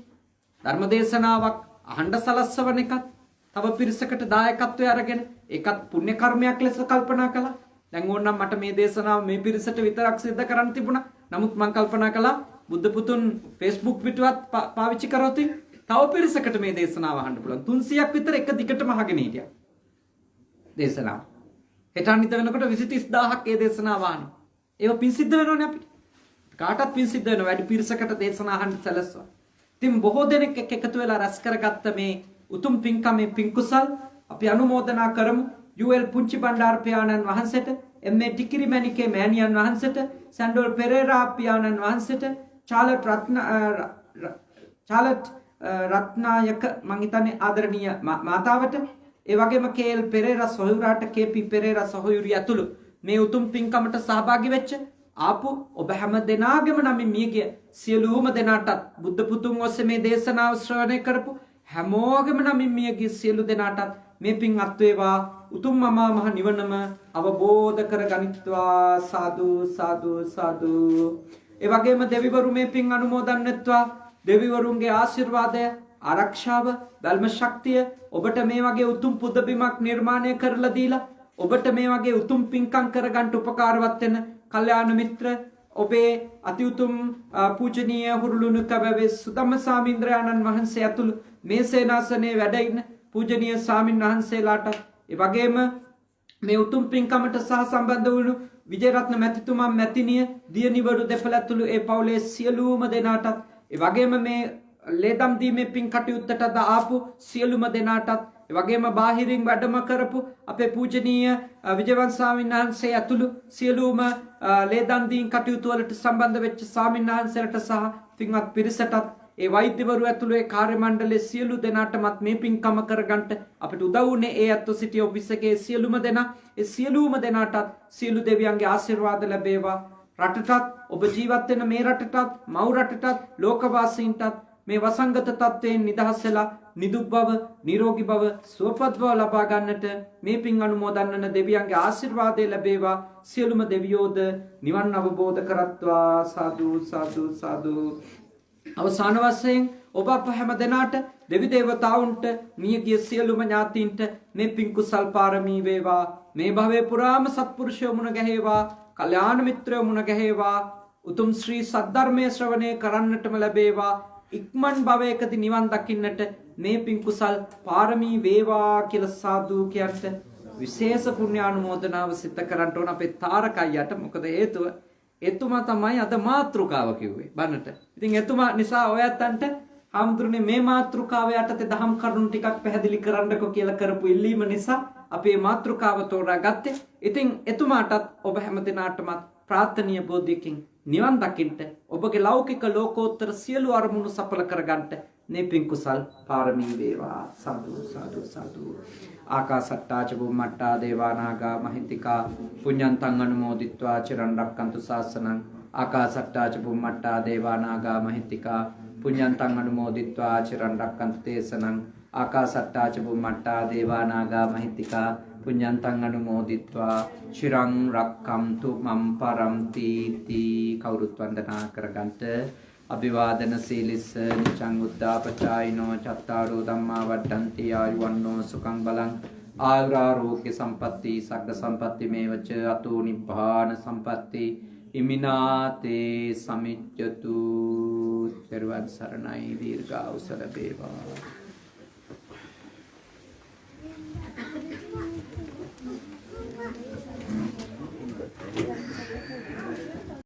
ධර්මදේශනාවක් අහඬ සලස්වන එකත් තව පිරිසකට දායකත්වය අරගෙන ඒකත් පුණ්‍ය කර්මයක් ලෙස කල්පනා කළා. දැන් ඕනනම් මට මේ දේශනාව මේ පිරිසට විතරක් සිද්ධ කරන්න තිබුණා. නමුත් මම කල්පනා කළා බුද්ධ පුතුන් Facebook පිටුවත් පාවිච්චි කරොත් තව පිරිසකට මේ දේශනාව අහන්න පුළුවන්. 300ක් විතර එක දිගටම අහගෙන හිටියා. දේශනාව. හෙට අනිත් වෙනකොට 20000ක් ඒ දේශනාව අහනවා. ඒව පින් සිද්ධ වෙනවනේ අපිට. කාටත් පින් සිද්ධ වෙනවා. වැඩි පිරිසකට දේශනා අහන්න සැලසුවා. ඉතින් බොහෝ දෙනෙක් එකතු වෙලා රැස් කරගත්ත මේ උතුම් පින්කමේ පින් කුසල් අපි අනුමෝදනා කරමු. යූඑල් පුංචි බණ්ඩාර පියාණන් වහන්සේට, එම්.ඒ. ටිකිරි මැණිකේ මෑණියන් වහන්සේට, සැන්ඩෝල් පෙරේරා පියාණන් වහන්සේට, චාලට් රත්නායක මං හිතන්නේ ආදරණීය මාතාවට, ඒ වගේම කේ.එල්. පෙරේරා සොහොයුරාට, කේ.පී. පෙරේරා සොහොයුරිය ඇතුළු මේ උතුම් පින්කමට සහභාගී වෙච්ච ආපු ඔබ හැම දෙනාගේම නමින් මියගිය සියලුම දෙනාටත් බුද්ධ පුතුන් ඔස්සේ මේ දේශනාව ශ්‍රවණය කරපු හැමෝගෙම නමින් මියගිය සියලු දෙනාටත් මේ පින් අත් වේවා. උතුම් අමා මහ නිවනම අවබෝධ කරගනිත්වා. සාදු සාදු සාදු. ඒ වගේම දෙවිවරු මේ පින් අනුමෝදන් වෙත්වා. දෙවිවරුන්ගේ ආශිර්වාදය, ආරක්ෂාව, ධර්ම ශක්තිය ඔබට මේ වගේ උතුම් පුදබිමක් නිර්මාණය කරලා දීලා ඔබට මේ වගේ උතුම් පින්කම් කරගන්න උපකාරවත් වෙන කල්යාණ මිත්‍ර ඔබේ අති උතුම් පූජනීය හුරුළුණු කබවේ සුදම්ම සාමින්ද්‍රයන්න් වහන්සේ ඇතුළු මේ සේනාසනයේ වැඩ ඉන්න පූජනීය ස්වාමින් වහන්සේලාට, ඒ වගේම මේ උතුම් පින්කමට සහ සම්බන්ධ වුණු විජේරත්න මැතිතුමා, මැතිණිය, දියණිවරු දෙපළ ඇතුළු ඒ පවුලේ සියලුම දෙනාටත්, ඒ වගේම මේ ලේදම් දීමේ පින් කටයුත්තට ආපු සියලුම දෙනාටත්, ඒ වගේම බාහිරින් වැඩම කරපු අපේ පූජනීය විජයවංශ ස්වාමීන් වහන්සේ ඇතුළු සියලුම ලේදම් දීම් කටයුතු වලට සම්බන්ධ වෙච්ච ස්වාමීන් වහන්සේලාට සහ පින්වත් පිරිසටත්, ඒ වෛද්‍යවරු ඇතුළු ඒ කාර්ය මණ්ඩලයේ සියලු දෙනාටමත් මේ පින්කම කරගන්න අපිට උදව් වුණේ ඒ අත්ව සිටි ඔෆිස් එකේ සියලුම දෙනා. ඒ සියලුම දෙනාටත් සියලු දෙවියන්ගේ ආශිර්වාද ලැබේවා. රටටත්, ඔබ ජීවත් වෙන මේ රටටත්, මව් රටටත්, ලෝකවාසීන්ටත් මේ වසංගත තත්ත්වයෙන් නිදහස් වෙලා නිදුක් බව, නිරෝගී බව, සුවපත් බව ලබා ගන්නට මේ පින් අනුමෝදන් වන දෙවියන්ගේ ආශිර්වාදය ලැබේවා. සියලුම දෙවියෝද නිවන් අවබෝධ කරත්වා. සාදු සාදු සාදු. අවසාන වශයෙන් ඔබ අප හැම දෙනාට දෙවි දේවතාවුන්ට මියගිය සියලුම ඥාතීන්ට මේ පින් කුසල් පාරමී වේවා. මේ භවයේ පුරාම සත්පුරුෂයෝ මුණ ගැහේවා. කල්යාණ මිත්‍රයෝ මුණ ගැහේවා. උතුම් ශ්‍රී සද්ධර්මයේ ශ්‍රවණය කරන්නටම ලැබේවා. ඉක්මන් භවයකදී නිවන් දකින්නට මේ පින් කුසල් පාරමී වේවා කියලා සාදු කියන්ට විශේෂ පුණ්‍යානුමෝදනාව සිද්ධ කරන්න ඕන අපේ තාරකයියට. මොකද හේතුව එතුමා තමයි අද මාතෘකාව කිව්වේ බණට. ඉතින් එතුමා නිසා ඔයයන්ට හාමුදුරනේ මේ මාතෘකාව යටතේ දහම් කරුණු ටිකක් පැහැදිලි කරන්නකෝ කියලා කරපු ඉල්ලීම නිසා අපි මේ මාතෘකාව තෝරාගත්තේ. ඉතින් එතුමාටත් ඔබ හැම දිනාටම ප්‍රාර්ථනීය බෝධියකින් නිවන් දකින්න ඔබගේ ලෞකික ලෝකෝත්තර සියලු අරමුණු සඵල කරගන්න මේ පින් කුසල් පාරමී වේවා. සාදු සාදු සාදු. ආකාසට්ටා ච බුම්මට්ටා දේවානාගා මහිත්‍තිකා පුඤ්ඤන්තං අනුමෝදිත්වා චිරන් රක්칸තු ශාසනං. ආකාසට්ටා ච බුම්මට්ටා දේවානාගා මහිත්‍තිකා පුඤ්ඤන්තං අනුමෝදිත්වා චිරන් රක්칸තු දේශනං. ආකාසට්ටා ච බුම්මට්ටා දේවානාගා මහිත්‍තිකා පුඤ්ඤන්තං අනුමෝදිත්වා චිරං රක්칸තු මම් පරම්ති තී. කවුරුත් වන්දනා කරගන්ට. අභිවාදන සීලිස්ස නිචං උද්ධාපචායිනෝ චත්තාරෝ ධම්මා වඩ්ඩන්ති ආයුවන්නෝ සුඛං බලං ආයුරාෝග්‍ය සම්පatti සග්ග සම්පatti මේවච අතෝ නිබ්බාන සම්පatti ඉමිනාතේ සමිච්ඡතු. පෙරවන් සරණයි දීර්ඝායුෂ ලැබේවා.